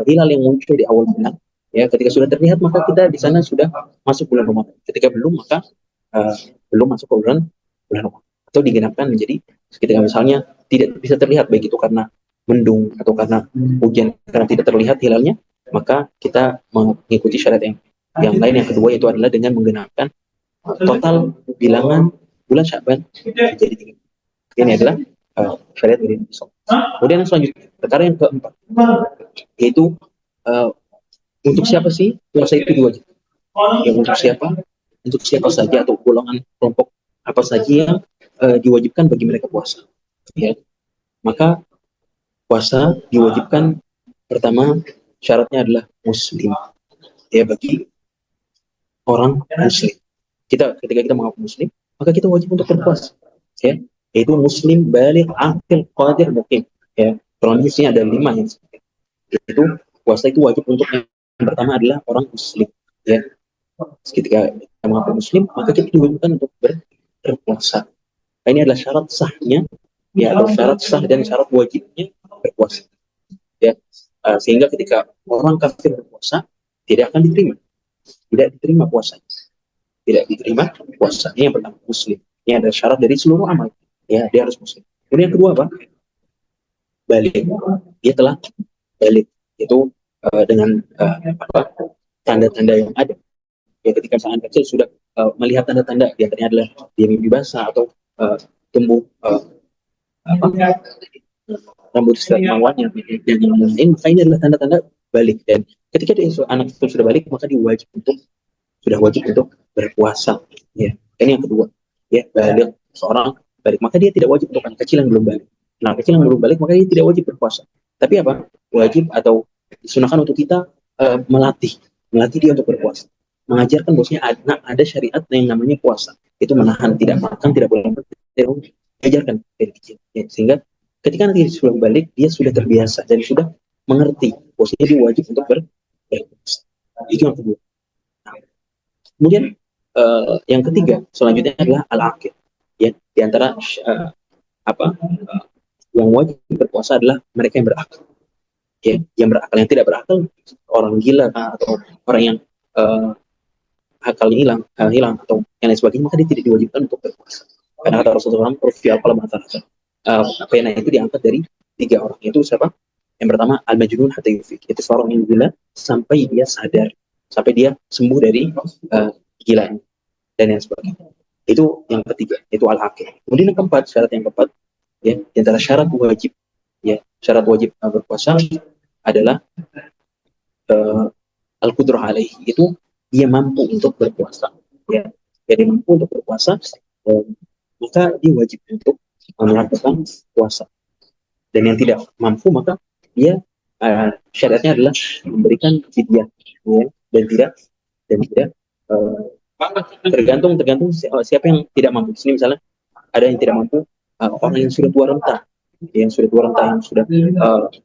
hilal yang muncul di awal bulan. Ya, ketika sudah terlihat maka kita di sana sudah masuk bulan Ramadan. Ketika belum maka belum masuk ke bulan Ramadan. Atau digenapkan menjadi ketika misalnya tidak bisa terlihat baik itu karena mendung atau karena hujan karena tidak terlihat hilalnya, maka kita mengikuti syarat yang lain. Yang kedua itu adalah dengan menggenapkan total bilangan bulan Sya'ban menjadi 3. Ini adalah syariat dari Rasul. Kemudian selanjutnya perkara yang keempat yaitu untuk siapa sih puasa itu diwajibkan? Ya, untuk siapa saja atau golongan kelompok apa saja yang diwajibkan bagi mereka puasa. Ya, maka puasa diwajibkan pertama syaratnya adalah muslim. Ya, bagi orang muslim. Ketika kita mengaku muslim, maka kita wajib untuk berpuasa. Ya, yaitu muslim balik akil qadir muqim. Ya, kondisinya ada 5 yang itu puasa itu wajib untuk yang pertama adalah orang muslim. Ya, ketika kita mengaku muslim, maka kita diwajibkan untuk berpuasa. Ini adalah syarat sahnya, ya, atau syarat sah dan syarat wajibnya berpuasa. Ya, sehingga ketika orang kafir berpuasa tidak akan diterima puasanya. Tidak diterima puasa. Ini yang pertama, muslim. Ini adalah syarat dari seluruh amal. Ya, dia harus muslim. Kemudian yang kedua apa? Balik. Dia telah balik. Itu dengan tanda-tanda yang ada. Ya, ketika sang kecil sudah melihat tanda-tanda, di antaranya adalah dia mimpi basah atau tumbuh rambut selamanya dan yang lain, maka ini adalah tanda-tanda balik. Dan ketika anak itu sudah balik, maka dia sudah wajib untuk berpuasa. Ya, ini yang kedua. Ya, balik, seorang balik, maka dia tidak wajib untuk anak kecil yang belum balik. Nah, kecil yang belum balik, maka dia tidak wajib berpuasa. Tapi apa? Wajib atau disunahkan untuk kita melatih dia untuk berpuasa. Mengajarkan bosnya ada syariat yang namanya puasa. Itu menahan, tidak makan, tidak boleh diajarkan dari kecil. Ya, sehingga ketika nanti sudah balik, dia sudah terbiasa dan sudah mengerti bosnya dia wajib untuk berpuasa. Itu yang kedua. Nah, kemudian yang ketiga selanjutnya adalah al-aqil. Ya, di antara yang wajib berpuasa adalah mereka yang berakal. Ya, yang berakal. Yang tidak berakal, orang gila atau orang yang akalnya hilang atau yang lain sebagainya, maka dia tidak diwajibkan untuk berpuasa. Karena kata Rasulullah SAW, pena itu diangkat dari 3 orang. Itu siapa? Yang pertama al-majnun hatta yufik. Itu seorang yang gila sampai dia sadar, sampai dia sembuh dari gilanya dan yang sebagainya. Itu yang ketiga, itu al-aqil. Kemudian yang keempat, syarat yang keempat, ya, di antara syarat wajib, ya, syarat wajib berpuasa adalah uh, al-qudrah alaihi, itu dia mampu untuk berpuasa, ya. Jadi mampu untuk berpuasa, eh, maka dia wajib untuk melakukan puasa. Dan yang tidak mampu maka dia syaratnya adalah memberikan fidyah, ya, dan tidak uh, tergantung tergantung siapa yang tidak mampu. Di sini misalnya ada yang tidak mampu, orang yang sudah tua renta, yang sudah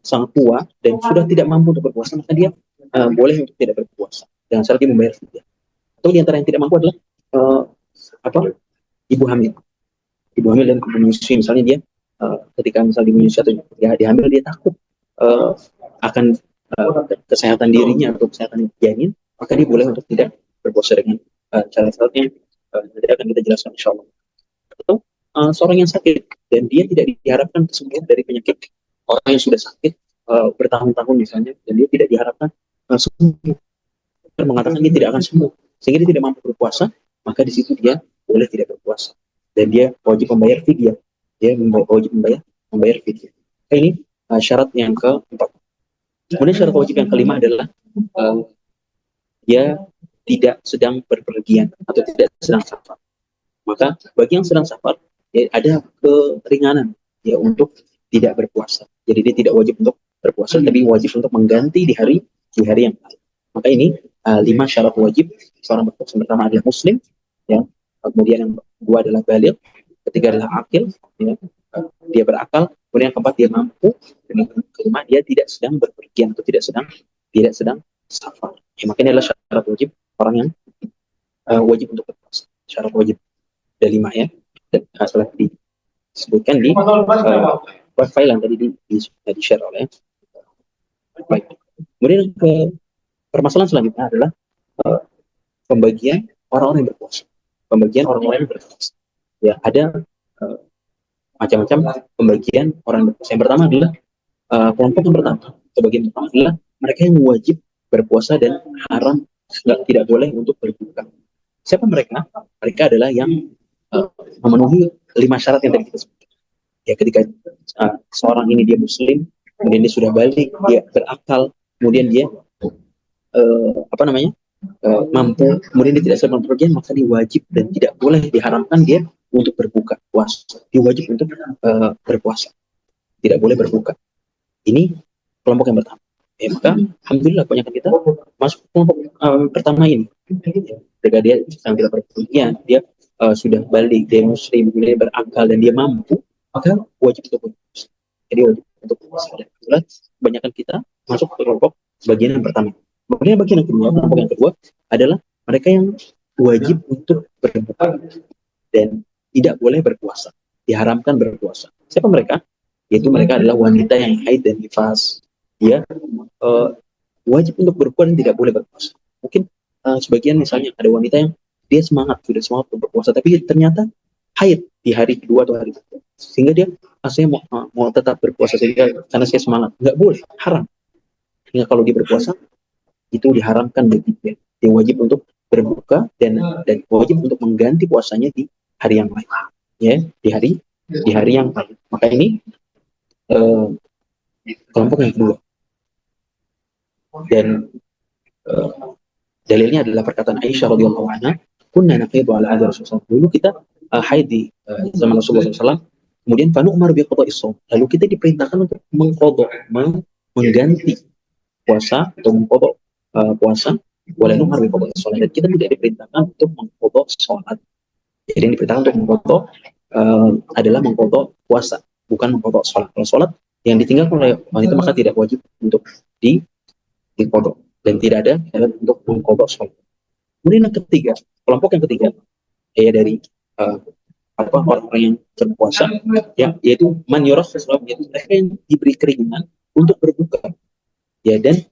sangat tua dan sudah tidak mampu untuk berpuasa, maka dia boleh untuk tidak berpuasa dengan syarat dia membayar fidyah. Atau di antara yang tidak mampu adalah uh, apa ibu hamil, dan menyusui, misalnya dia ketika misalnya menyusui atau dihamil, dia takut uh, akan kesehatan dirinya atau kesehatan janin, maka dia boleh untuk tidak berpuasa dengan cara-caranya nanti akan kita jelaskan insya Allah. Atau seorang yang sakit dan dia tidak diharapkan kesembuhan dari penyakit, orang yang sudah sakit bertahun-tahun misalnya, dan dia tidak diharapkan sembuh, mengatakan dia tidak akan sembuh sehingga dia tidak mampu berpuasa, maka di situ dia boleh tidak berpuasa dan dia wajib membayar fidyah. Dia wajib membayar fidyah. Ini syarat yang keempat. Kemudian syarat wajib yang kelima adalah dia tidak sedang berpergian atau tidak sedang safar. Maka bagi yang sedang safar, ya, ada keringanan, ya, untuk tidak berpuasa. Jadi dia tidak wajib untuk berpuasa, tapi wajib untuk mengganti di hari yang lain. Maka ini 5 syarat wajib seorang berpuasa. Pertama adalah muslim, ya. Kemudian yang kedua adalah baligh, ketiga adalah akil, ya. Dia berakal. Kemudian yang keempat dia mampu, dan yang kelima dia tidak sedang berpergian atau tidak sedang safar. Ya, makanya adalah syarat wajib orang yang wajib untuk berpuasa. Syarat wajib ada 5, ya. Dan setelah disebutkan di file yang tadi di share oleh. Baik. Kemudian permasalahan selanjutnya adalah pembagian orang-orang yang berpuasa. Pembagian orang-orang yang berpuasa. Ya, ada macam-macam pembagian orang yang berpuasa. Yang pertama adalah kelompok yang pertama. Bagian pertama adalah mereka yang wajib berpuasa dan haram tidak boleh untuk berbuka. Siapa mereka? Mereka adalah yang memenuhi 5 syarat yang tadi kita sebutkan. Ya, ketika seorang ini dia muslim, kemudian dia sudah balik, dia berakal, kemudian dia mampu, kemudian dia tidak sedang berpergian, maka dia wajib dan tidak boleh diharamkan dia untuk berbuka puasa. Dia wajib untuk berpuasa, tidak boleh berbuka. Ini kelompok yang pertama. Maka alhamdulillah banyak kita masuk kelompok pertama ini. Ketika dia sedang tidak berpergian, dia sudah balik, dia muslim, dia berakal dan dia mampu, maka wajib untuk berpuasa. Jadi wajib untuk berpuasa. Alhamdulillah kebanyakan kita masuk ke kelompok bagian yang pertama. Kemudian bagian yang kedua, kelompok yang kedua adalah mereka yang wajib untuk berbuka dan tidak boleh berpuasa, diharamkan berpuasa. Siapa mereka? Yaitu mereka adalah wanita yang haid dan nifas. Dia wajib untuk berpuasa dan tidak boleh berpuasa. Mungkin sebagian misalnya ada wanita yang dia sudah semangat untuk berpuasa, tapi ternyata haid di hari kedua atau hari ketiga, sehingga dia saya mau tetap berpuasa karena saya semangat. Nggak boleh, haram. Sehingga kalau dia berpuasa itu diharamkan bagi dia. Dia wajib untuk berbuka dan wajib untuk mengganti puasanya di hari yang lain, ya, di hari yang lain. Maka ini kelompok yang kedua. Dan dalilnya adalah perkataan Aisyah radhiyallahu anha, kunna naqidu ala ahdi Rasulullah. Dulu kita haid di zaman Rasulullah SAW. Kemudian fanu'mar bi qada'is shaum. Lalu kita diperintahkan untuk mengganti puasa atau mengqada puasa, wala nu'mar bi qada'is shalah. Dan kita tidak diperintahkan untuk mengqada salat. Jadi yang diperintahkan untuk mengqada adalah mengqada puasa, bukan mengqada salat. Kalau salat yang ditinggalkan oleh wanita maka tidak wajib untuk diqada dan tidak ada syarat untuk mengqada salat. Kemudian yang ketiga, kelompok yang ketiga, ya, dari orang-orang yang berpuasa, ya, yaitu man yurakhas, yaitu mereka yang diberi keringanan untuk berbuka, ya, dan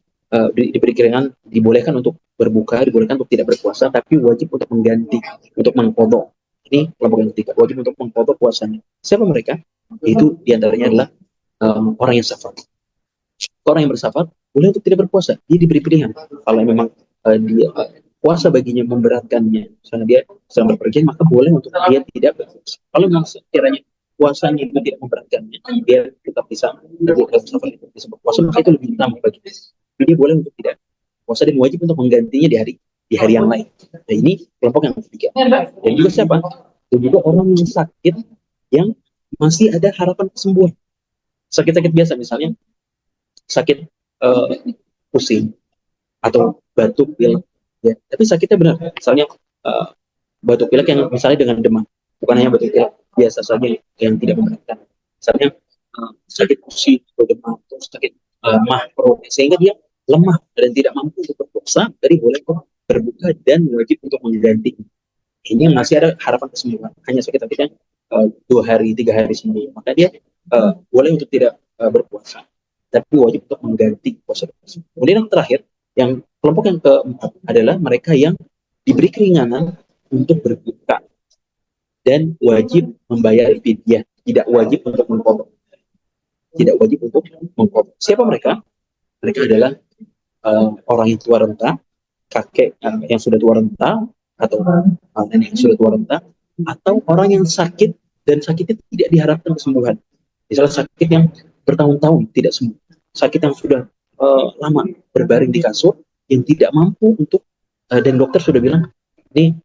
diberi keringanan, dibolehkan untuk berbuka, dibolehkan untuk tidak berpuasa, tapi wajib untuk mengganti, untuk mengqada. Ini kelompok yang ketiga, wajib untuk mengqada puasanya. Siapa mereka? Itu diantaranya adalah orang yang safar. Orang yang bersafar boleh untuk tidak berpuasa. Dia diberi pilihan. Kalau memang dia puasa baginya memberatkannya, misalnya dia sedang berpergian, maka boleh untuk dia tidak berpuasa. Kalau memang sekiranya puasanya itu tidak memberatkannya, dia tetap bisa bisa berpuasa, maka itu lebih utama bagi dia. Jadi dia boleh untuk tidak puasa dan wajib untuk menggantinya di hari yang lain. Nah ini kelompok yang ketiga. Dan juga siapa? Dan juga orang yang sakit yang masih ada harapan kesembuhan. Sakit-sakit biasa misalnya sakit pusing atau batuk pilek, ya. Tapi sakitnya benar, misalnya uh, batuk pilek yang misalnya dengan demam, bukan hanya batuk pilek biasa saja yang tidak memberatkan. Misalnya sakit pusing atau demam, atau sakit mah perut, sehingga dia lemah dan tidak mampu untuk berpuasa, jadi boleh kok berbuka dan wajib untuk mengganti. Ini masih ada harapan kesembuhan, hanya sakit-sakitnya 2 hari 3 hari sembuh, maka dia boleh untuk tidak berpuasa, tapi wajib untuk mengganti puasa tersebut. Kemudian yang terakhir, yang kelompok yang keempat adalah mereka yang diberi keringanan untuk berbuka dan wajib membayar fidyah, tidak wajib untuk mengkodok, tidak wajib untuk mengkodok. Siapa mereka? Mereka adalah orang yang tua renta, kakek yang sudah tua renta, atau nenek yang sudah tua renta, atau orang yang sakit dan sakitnya tidak diharapkan kesembuhan. Misalnya sakit yang bertahun-tahun tidak sembuh, sakit yang sudah lama berbaring di kasur, yang tidak mampu untuk dan dokter sudah bilang ini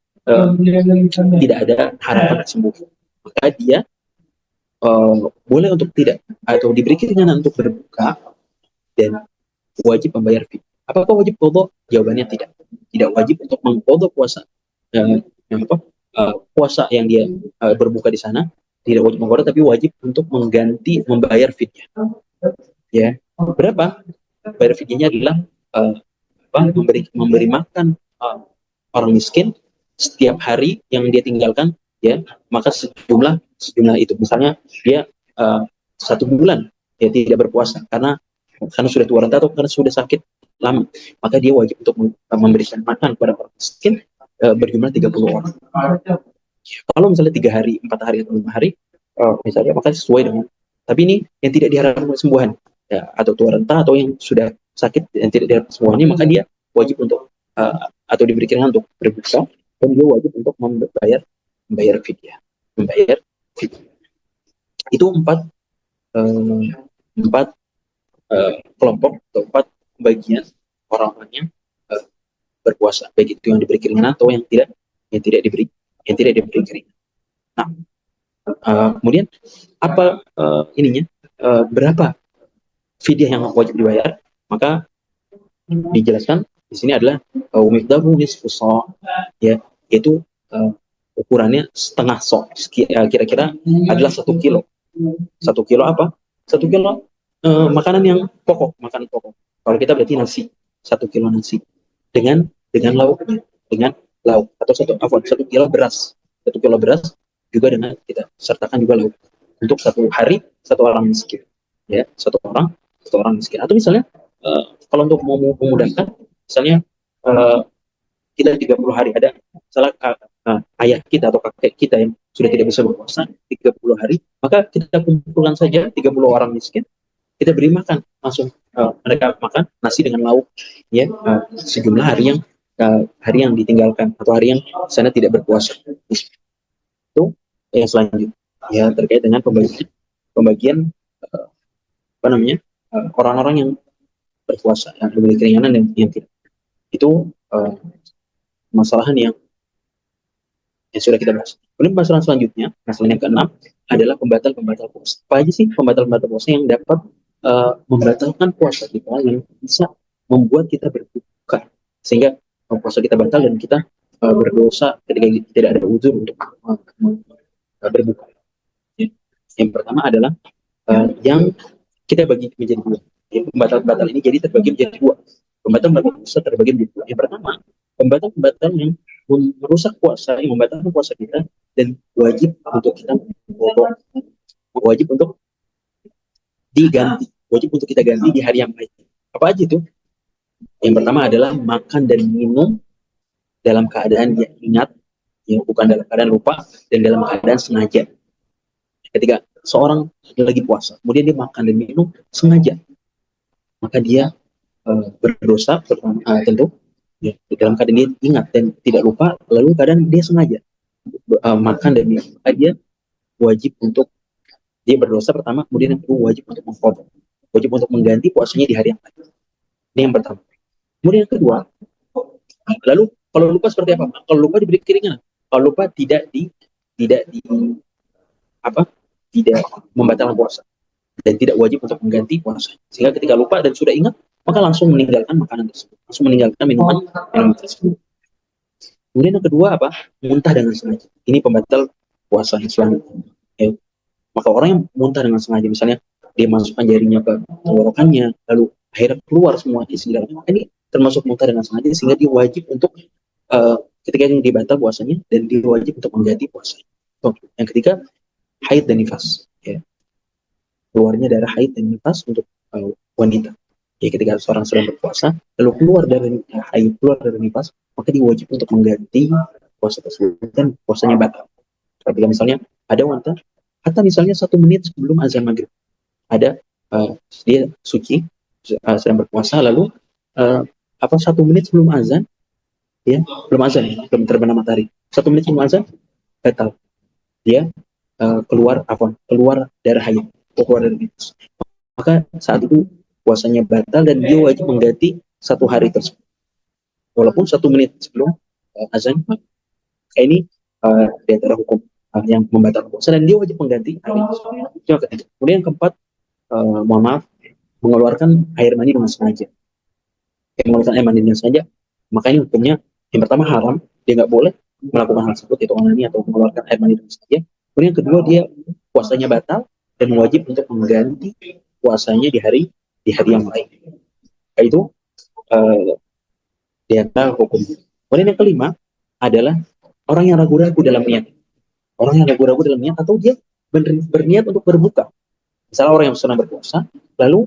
tidak ada harapan kesembuhan, maka dia boleh untuk tidak atau diberi keringanan untuk berbuka dan wajib membayar fee. Apakah wajib qadha? Jawabannya tidak. Tidak wajib untuk mengqadha puasa. Yang apa? Puasa yang dia berbuka di sana tidak wajib mengqadha, tapi wajib untuk mengganti membayar fee-nya. Ya, berapa? Bayar fee-nya adalah memberi makan orang miskin setiap hari yang dia tinggalkan, ya, maka sejumlah itu. Misalnya dia 1 bulan ya tidak berpuasa karena sudah tua renta atau karena sudah sakit lama, maka dia wajib untuk memberikan makan kepada orang miskin berjumlah 30 orang. Kalau misalnya 3 hari, 4 hari atau 5 hari, misalnya maka sesuai dengan. Tapi ini yang tidak diharapkan kesembuhan, ya, atau tua renta atau yang sudah sakit yang tidak diharapkan kesembuhannya, maka dia wajib untuk atau diberi keringanan untuk berbuka, dan dia wajib untuk membayar fidyah, membayar fidyah. Itu empat kelompok atau 4 bagian orang-orang yang berpuasa, baik itu yang diberi keringanan atau yang tidak diberi keringanan. Nah, kemudian apa ininya, berapa fidyah yang wajib dibayar? Maka dijelaskan di sini adalah miqdaru nisfu sa', ya, yaitu ukurannya setengah so, kira-kira adalah 1 kilo. 1 kilo apa? 1 kilo makanan yang pokok, makanan pokok. Kalau kita berarti nasi, 1 kilo nasi dengan lauknya, dengan lauk, atau 1 kilo beras, 1 kilo beras juga dengan kita sertakan juga lauk untuk 1 hari 1 orang miskin, ya, 1 orang miskin. Atau misalnya kalau untuk memudahkan, misalnya kita 30 hari ada salah ayah kita atau kakek kita yang sudah tidak bisa berpuasa 30 hari, maka kita kumpulkan saja 30 orang miskin, kita beri makan langsung, mereka makan nasi dengan lauk, ya, sejumlah hari yang ditinggalkan atau hari yang sana tidak berpuasa. Itu yang selanjutnya, ya, terkait dengan pembagian apa namanya, orang-orang yang berpuasa, yang diberi keringanan dan yang tidak. Itu masalahan yang sudah kita bahas. Kemudian masalah selanjutnya, masalah yang keenam adalah pembatal puasa. Apa aja sih pembatal puasa yang dapat membatalkan puasa kita, yang bisa membuat kita berbuka sehingga puasa kita batal dan kita berdosa ketika tidak ada uzur untuk berbuka. Yang pertama adalah yang kita bagi menjadi 2. Pembatal ini jadi terbagi menjadi 2. Pembatal puasa terbagi menjadi 2. Yang pertama, pembatal yang merusak puasa, yang membatalkan puasa kita dan wajib untuk kita wajib untuk diganti, wajib untuk kita ganti di hari yang lain. Apa aja itu? Yang pertama adalah makan dan minum dalam keadaan dia ingat, ya, bukan dalam keadaan lupa, dan dalam keadaan sengaja. Ketika seorang lagi puasa, kemudian dia makan dan minum sengaja, maka dia berdosa, tentu, Ya, dalam keadaan dia ingat dan tidak lupa, lalu keadaan dia sengaja makan dan minum, maka dia wajib untuk, dia berdosa pertama, kemudian yang kedua wajib untuk mengqadha, wajib untuk mengganti puasanya di hari yang lain. Ini yang pertama. Kemudian yang kedua, lalu kalau lupa seperti apa? Kalau lupa diberi keringanan. Kalau lupa tidak di apa? Tidak membatalkan puasa dan tidak wajib untuk mengganti puasa. Sehingga ketika lupa dan sudah ingat, maka langsung meninggalkan makanan tersebut, langsung meninggalkan minuman tersebut. Kemudian yang kedua apa? Muntah dengan sengaja. Ini pembatal puasa yang selanjutnya. Ya. Maka orang yang muntah dengan sengaja, misalnya dia masukkan jarinya ke tenggorokannya, lalu akhirnya keluar semua isi dalamnya, maka ini termasuk muntah dengan sengaja, sehingga dia wajib untuk ketika yang dibatal puasanya dan dia wajib untuk mengganti puasanya. Yang ketiga, haid dan nifas. Ya. Keluarnya darah haid dan nifas untuk wanita. Ya, ketika seorang sedang berpuasa, lalu keluar dari haid, keluar dari nifas, maka dia wajib untuk mengganti puasa tersebut dan puasanya batal. Ketika misalnya ada wanita, atau misalnya 1 menit sebelum azan maghrib, ada dia suci sedang berpuasa, lalu 1 menit sebelum azan, ya belum azan, ya, belum terbenam matahari, 1 menit sebelum azan batal, dia keluar darah haid, keluar dari nifas, maka saat itu puasanya batal dan dia wajib mengganti 1 hari tersebut, walaupun 1 menit sebelum azan. Ini di antara hukum yang membatalkan puasa dan dia wajib mengganti hari itu. Yang ketiga. Kemudian yang keempat, mohon maaf, mengeluarkan air mani dengan sengaja. Mengeluarkan air mani dengan sengaja, maka ini hukumnya yang pertama haram, dia nggak boleh melakukan hal tersebut, yaitu onani atau mengeluarkan air mani dengan sengaja. Kemudian yang kedua, dia puasanya batal dan wajib untuk mengganti puasanya di hari yang lain. Itu di antara hukum. Kemudian yang kelima adalah orang yang ragu-ragu dalam niat. Orang yang ragu-ragu dalam niat atau dia berniat untuk berbuka. Misalnya orang yang sedang berpuasa, lalu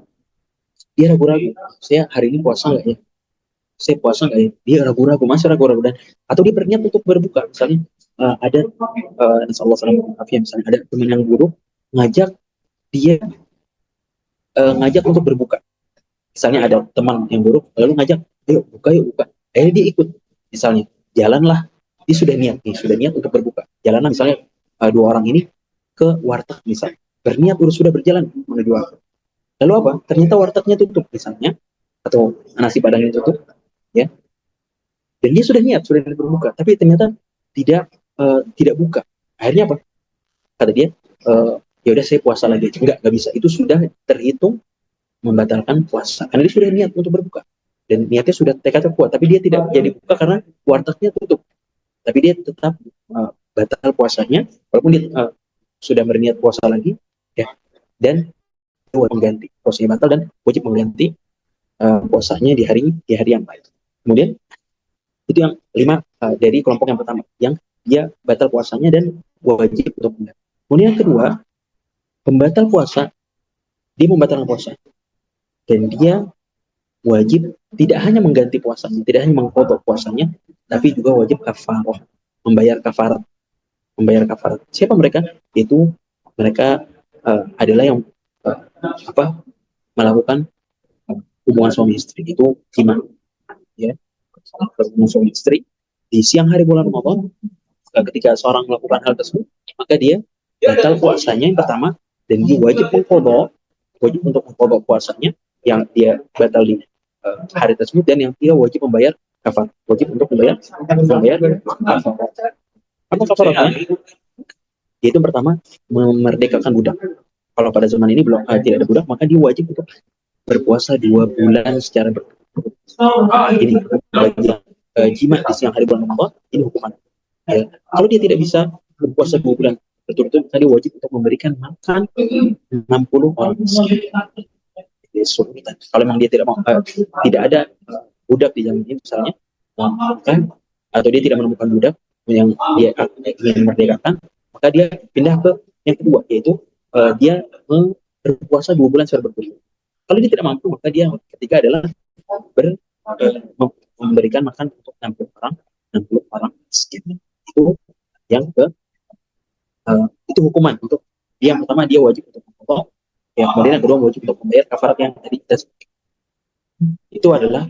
dia ragu-ragu, saya hari ini puasa nggak ya? Saya puasa nggak ya? Dia ragu-ragu, masih ragu-ragu, dan atau dia berniat untuk berbuka. Misalnya ada, insyaallah salam misalnya ada teman yang buruk ngajak dia untuk berbuka. Misalnya ada teman yang buruk lalu ngajak, ayo yuk buka. Akhirnya dia ikut. Misalnya jalanlah, dia sudah niat untuk berbuka. Jalanlah misalnya 2 orang ini ke warteg misalnya, berniat sudah berjalan menuju warteg. Lalu apa? Ternyata wartegnya tutup misalnya, atau nasi padangnya tutup, ya. Dan dia sudah berbuka, tapi ternyata tidak buka. Akhirnya apa? Kata dia, ya udah saya puasa lagi. Nggak bisa. Itu sudah terhitung membatalkan puasa karena dia sudah niat untuk berbuka dan niatnya sudah tekadnya kuat, tapi dia tidak jadi buka karena wartegnya tutup, tapi dia tetap batal puasanya walaupun dia sudah berniat puasa lagi, ya, dan mengganti puasanya batal dan wajib mengganti puasanya di hari yang lain. Kemudian itu yang 5 dari kelompok yang pertama, yang dia batal puasanya dan wajib untuk mengganti. Kemudian yang kedua, pembatal puasa, dia membatalkan puasa dan dia wajib tidak hanya mengganti puasanya, tidak hanya mengqadha puasanya, tapi juga wajib kafarah, membayar kafarat. Siapa mereka? Itu mereka adalah yang melakukan hubungan suami istri, itu jima, ya, hubungan suami istri di siang hari bulan Ramadan. Ketika seorang melakukan hal tersebut, maka dia batal puasanya yang pertama, dan dia wajib untuk mengqadha puasanya yang dia batal di hari tersebut, dan yang dia wajib membayar kafar, wajib untuk membayar kafar. Apa kafaratnya? Yaitu pertama, memerdekakan budak. Kalau pada zaman ini belum tidak ada budak, maka dia wajib untuk berpuasa 2 bulan secara berturut-turut. Ini bagi jima di siang hari bulan Ramadan, ini hukuman. Ya. Kalau dia tidak bisa berpuasa 2 bulan berturut-turut, maka dia wajib untuk memberikan makan 60 orang miskin. Kesulitan. Kalau memang dia tidak mau, tidak ada budak di zaman ini misalnya, kan, atau dia tidak menemukan budak yang dia ingin merdekakan, maka dia pindah ke yang kedua, yaitu dia berpuasa 2 bulan secara berturut-turut. Kalau dia tidak mampu, maka dia ketiga adalah memberikan makan untuk 60 orang miskin. Itu yang itu hukuman untuk dia. Yang pertama, dia wajib untuk memotong. Yang kemudian yang kedua, wajib untuk membayar kafarat yang tadi kita sebutkan. Itu adalah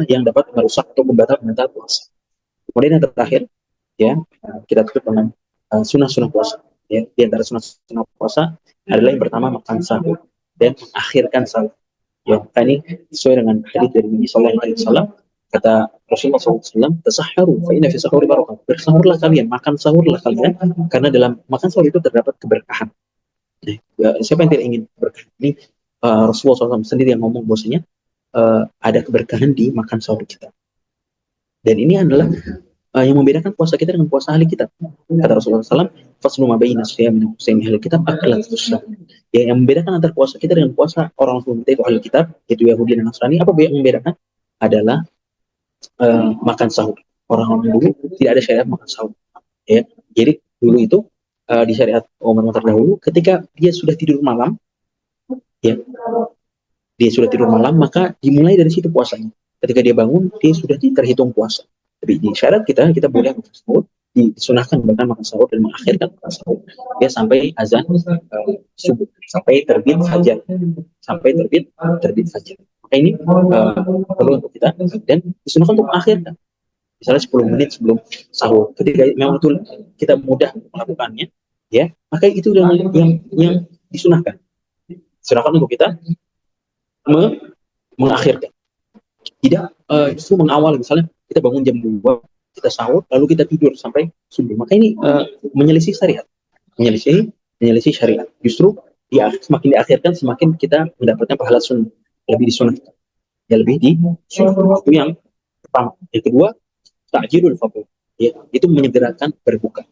yang dapat merusak atau membatal puasa. Kemudian yang terakhir, ya, kita tutup dengan sunnah-sunnah puasa. Ya, di antara sunnah-sunnah puasa adalah yang pertama makan sahur dan mengakhirkan sahur. Ya, ini sesuai dengan hadis dari Nabi Sallallahu Alaihi Wasallam. Kata Rasulullah SAW, "Tasahharu, fa inna fi sahuri barakah." Bersahurlah kalian, makan sahurlah kalian, karena dalam makan sahur itu terdapat keberkahan. Ya, siapa yang tidak ingin berkah? Ini Rasulullah SAW sendiri yang ngomong bahwasanya ada keberkahan di makan sahur kita. Dan ini adalah yang membedakan puasa kita dengan puasa ahli kitab. Kata Rasulullah SAW, "Faslu ma baina siyami ahli kitab akalatus." Ya, yang membedakan antara puasa kita dengan puasa orang sebelum kita itu ahli kitab, yaitu Yahudi dan Nasrani. Apa yang membedakan? Adalah makan sahur. Orang dulu tidak ada syariat makan sahur. Ya, jadi dulu itu di syariat umat terdahulu, ketika dia sudah tidur malam, ya, dia sudah tidur malam, maka dimulai dari situ puasanya. Ketika dia bangun, dia sudah terhitung puasa. Tapi di syarat kita boleh makan sahur, disunahkan bahkan makan sahur dan mengakhirkan makan sahur ya sampai azan subuh, sampai terbit fajar, sampai terbit fajar. Maka ini perlu untuk kita dan disunahkan untuk mengakhirkan. Misalnya 10 menit sebelum sahur. Ketika memang itu kita mudah melakukannya, ya, maka itu yang disunahkan. Disunahkan untuk kita mengakhirkan. Tidak justru mengawal, misalnya kita bangun jam 2, kita sahur, lalu kita tidur sampai subuh. Maka ini menyelisih syariat. Menyelisih syariat. Justru semakin diakhirkan, semakin kita mendapatkan pahala sunnah. Lebih disunahkan. Ya, lebih disunahkan. Itu yang pertama. Yang kedua, ta'jilul fadl. Ya, itu menyegerakan berbuka.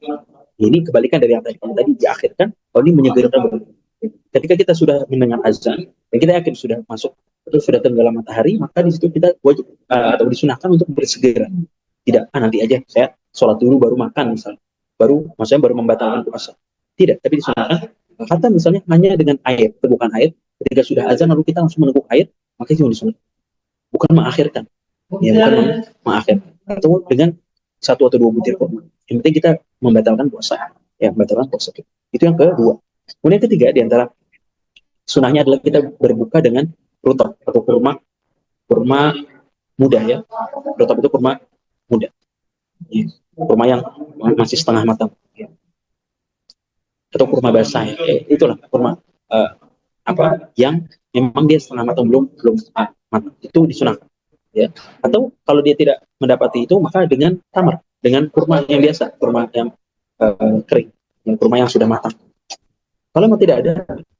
Ini kebalikan dari yang tadi diakhirkan, kalau ini menyegerakan berbuka. Ketika kita sudah mendengar azan dan kita yakin sudah masuk atau sudah tenggelam matahari, maka di situ kita wajib atau disunahkan untuk bersegera. Tidak, nanti aja saya sholat dulu baru makan misalnya, maksudnya baru membatalkan puasa. Tidak, tapi disunahkan. Kata misalnya hanya dengan air, tegukan air. Ketika sudah azan lalu kita langsung meneguk air, maka itu disunahkan. Bukan mengakhirkan, ya, bukan mengakhirkan. Atau dengan 1 atau 2 butir kurma. Yang penting kita membatalkan puasa, ya, membatalkan puasa kita. Itu yang kedua. Kemudian yang ketiga, di antara sunahnya adalah kita berbuka dengan rutab atau kurma muda, ya. Rutab itu kurma muda, ya. Kurma yang masih setengah matang, ya. Atau kurma basah, ya. Itulah kurma yang memang dia setengah matang, belum matang. Itu disunahkan, ya. Atau kalau dia tidak mendapati itu, maka dengan tamar, dengan kurma yang biasa, kurma yang kering, yang kurma yang sudah matang. Kalau memang tidak ada,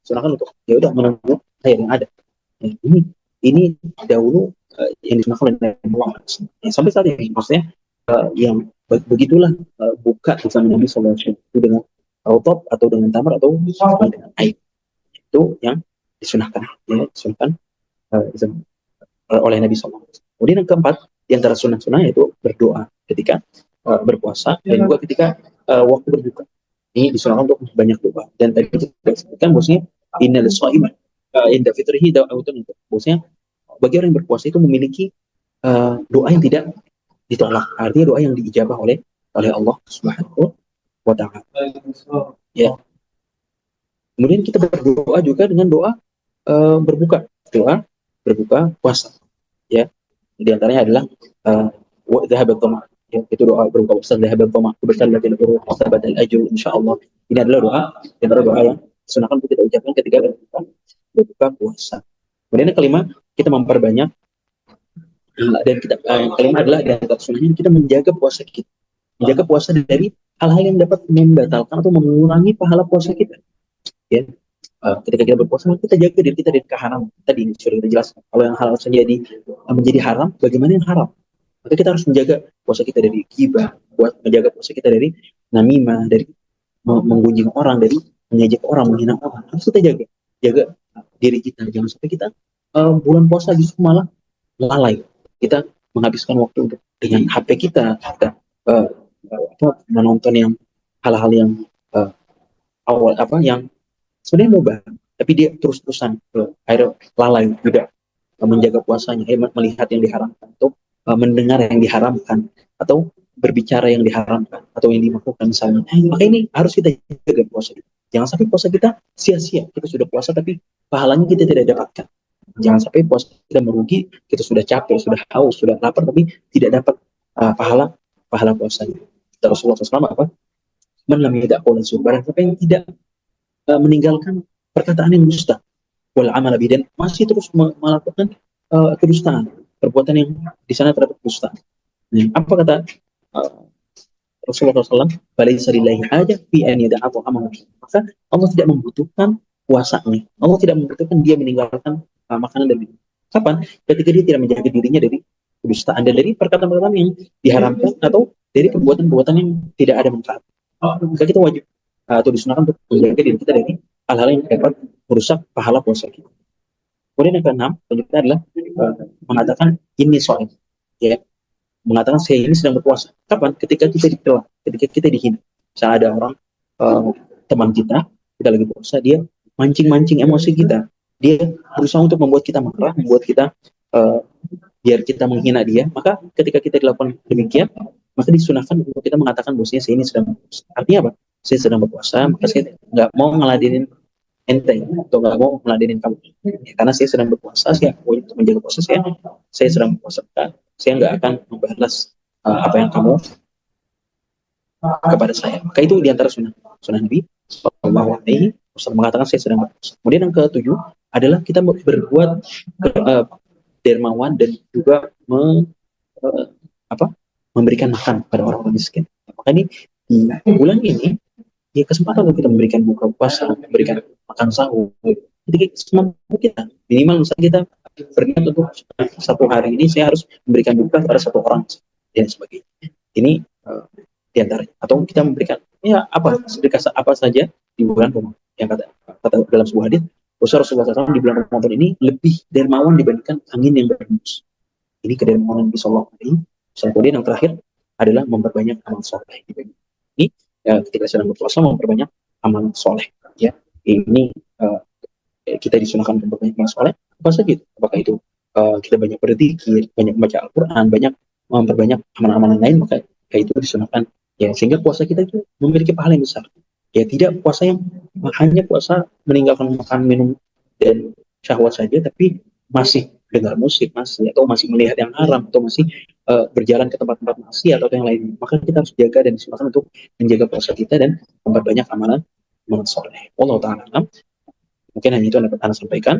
sunahkan untuk ya udah menunggu air yang ada. Ya, ini dahulu yang disunahkan oleh Nabi ya, sampai saat ini, maksudnya yang begitulah buka bersama Nabi SAW itu dengan rotop atau dengan tamar atau dengan air. Itu yang disunahkan, ya, disunahkan oleh Nabi SAW. Kemudian yang keempat, di antara sunnah-sunnah yaitu berdoa ketika berpuasa dan juga ketika waktu berbuka. Ini disunahkan untuk banyak doa. Dan tadi kita sebutkan bahwasanya innal shaima inda fitrihi da'watun, bahwasanya bagi orang yang berpuasa itu memiliki doa yang tidak ditolak. Artinya doa yang diijabah oleh Allah Subhanahu wa taala. Ya. Kemudian kita berdoa juga dengan doa berbuka puasa. Ya. Di antaranya adalah wa dhahabat tama. Ya, itu doa berbuka puasa, dhahabat tama, bersallat ila ruh sabat al ajr insyaallah. Ini adalah doa, doa yang sunahkan untuk kita ucapkan ketika berbuka puasa. Kemudian yang kelima, kita memperbanyak dan kita kelima adalah di antara sunnahnya kita menjaga puasa kita. Menjaga puasa dari hal-hal yang dapat membatalkan atau mengurangi pahala puasa kita. Ya. Ketika kita berpuasa, kita jaga diri kita dari keharam. Tadi sudah kita jelaskan. Kalau yang halal menjadi haram, bagaimana yang haram? Maka kita harus menjaga puasa kita dari ghibah, menjaga puasa kita dari namimah, dari menggunjing orang, dari mengejek orang, menghina orang. Harus kita jaga diri kita. Jangan sampai kita bulan puasa justru malah lalai. Kita menghabiskan waktu dengan HP kita menonton yang hal-hal yang yang sebenarnya mubah, tapi dia terus-terusan akhirnya lalai juga menjaga puasanya, melihat yang diharamkan atau mendengar yang diharamkan atau berbicara yang diharamkan atau yang dimakruhkan misalnya. Maka ini harus kita jaga puasa kita. Jangan sampai puasa kita sia-sia. Kita sudah puasa tapi pahalanya kita tidak dapatkan. Jangan sampai puasa kita merugi, kita sudah capek, sudah haus, sudah lapar, tapi tidak dapat pahala pahala puasanya. Kata Rasulullah SAW apa? Man lam yada' qawlan zur, barang siapa yang tidak meninggalkan perkataan yang dusta, wal amal dan masih terus melakukan kedustaan, perbuatan yang di sana terdapat kedustaan. Apa kata uh, Rasulullah SAW? Balaysa lillahi hajah fi an yada'a ta'amahu. Maka Allah tidak membutuhkan puasanya. Allah tidak membutuhkan dia meninggalkan makanan dan minum. Kapan? Ketika dia tidak menjaga dirinya dari kedustaan dan dari perkataan-perkataan yang diharamkan atau dari perbuatan-perbuatan yang tidak ada manfaat. Maka kita wajib atau disunahkan untuk menjaga diri kita dari hal-hal yang dapat merusak pahala puasa kita. Kemudian yang keenam, selanjutnya adalah mengatakan ini soal, ya, mengatakan saya ini sedang berpuasa. Kapan? Ketika kita dicela, ketika kita dihina. Misalnya ada orang teman kita lagi puasa, dia mancing-mancing emosi kita, dia berusaha untuk membuat kita marah, membuat kita biar kita menghina dia. Maka ketika kita dilakukan demikian, maka disunahkan untuk kita mengatakan bahwasanya saya ini sedang berpuasa. Artinya apa? Saya sedang berpuasa, maka saya nggak mau ngeladenin ente atau nggak mau ngeladenin kamu, ya, karena saya sedang berpuasa, saya untuk menjaga puasa saya sedang berpuasa, saya nggak akan membalas apa yang kamu kepada saya. Maka itu diantara sunnah sunnah Nabi Shallallahu Alaihi Wasallam, mengatakan saya sedang berpuasa. Kemudian yang ketujuh adalah kita berbuat dermawan dan juga memberikan makan pada orang-orang miskin. Maka ini di bulan ini ya kesempatan untuk kita memberikan buka puasa, memberikan makan sahur. Jadi semampu kita, minimal misalnya kita berniat untuk satu hari ini saya harus memberikan buka kepada satu orang dan sebagainya. Ini diantaranya. Atau kita memberikan ya apa sedekah apa saja di bulan Ramadan. Yang kata dalam sebuah hadis, Rasulullah SAW di bulan Ramadan ini lebih dermawan dibandingkan angin yang berhembus. Ini kedermawanan Nabi Sallallahu Alaihi Wasallam. Kemudian yang terakhir adalah memperbanyak amal soleh. Ini ya, ketika sedang berpuasa memperbanyak amal soleh. Ya, ini kita disunahkan memperbanyak amal soleh. Apa saja itu? Apakah itu kita banyak berzikir, banyak membaca Al-Quran, banyak memperbanyak amal-amal lain, maka itu disunahkan. Ya, sehingga puasa kita itu memiliki pahala yang besar. Ya, tidak puasa yang hanya puasa meninggalkan makan, minum, dan syahwat saja, tapi masih dengar musik, masih atau masih melihat yang haram, atau masih berjalan ke tempat-tempat maksiat atau yang lain. Maka kita harus jaga dan disunahkan untuk menjaga puasa kita dan memperbanyak amalan soleh. Allah Ta'ala, mungkin hanya itu yang dapat Anda sampaikan.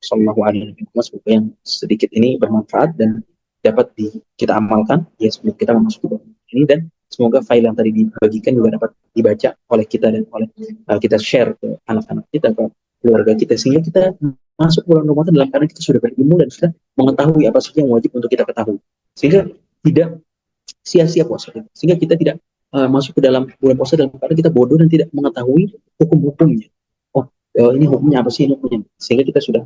Sallallahu alaihi wasallam, semoga yang sedikit ini bermanfaat dan dapat kita amalkan ya sebelum kita memasuki bulan ini, dan semoga file yang tadi dibagikan juga dapat dibaca oleh kita dan oleh kita share ke anak-anak kita, ke keluarga kita, sehingga kita masuk bulan Ramadan dalam keadaan kita sudah berilmu dan sudah mengetahui apa saja yang wajib untuk kita ketahui, sehingga tidak sia-sia puasa kita, sehingga kita tidak masuk ke dalam bulan puasa dalam keadaan kita bodoh dan tidak mengetahui hukum-hukumnya. Oh, ini hukumnya apa sih, hukumnya, sehingga kita sudah,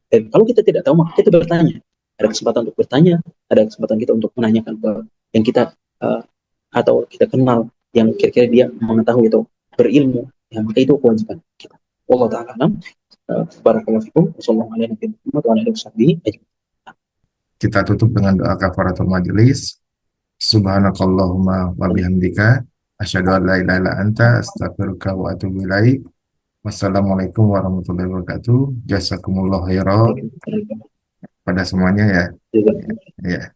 dan kalau kita tidak tahu maka kita bertanya, ada kesempatan untuk bertanya, ada kesempatan kita untuk menanyakan ke yang kita atau kita kenal yang kira-kira dia mengetahui atau berilmu, ya maka itu kewajiban kita. Allah Ta'ala alam. Barakallahu fikum. Wassalamualaikum warahmatullahi wabarakatuh. Kita tutup dengan doa kafaratul majelis. Subhanakallahumma wa bihamdika asyhadu an la ilaha illa anta astaghfiruka wa atubu ilaik. Wassalamualaikum warahmatullahi wabarakatuh. Jazakumullah khairan pada semuanya ya. Ya.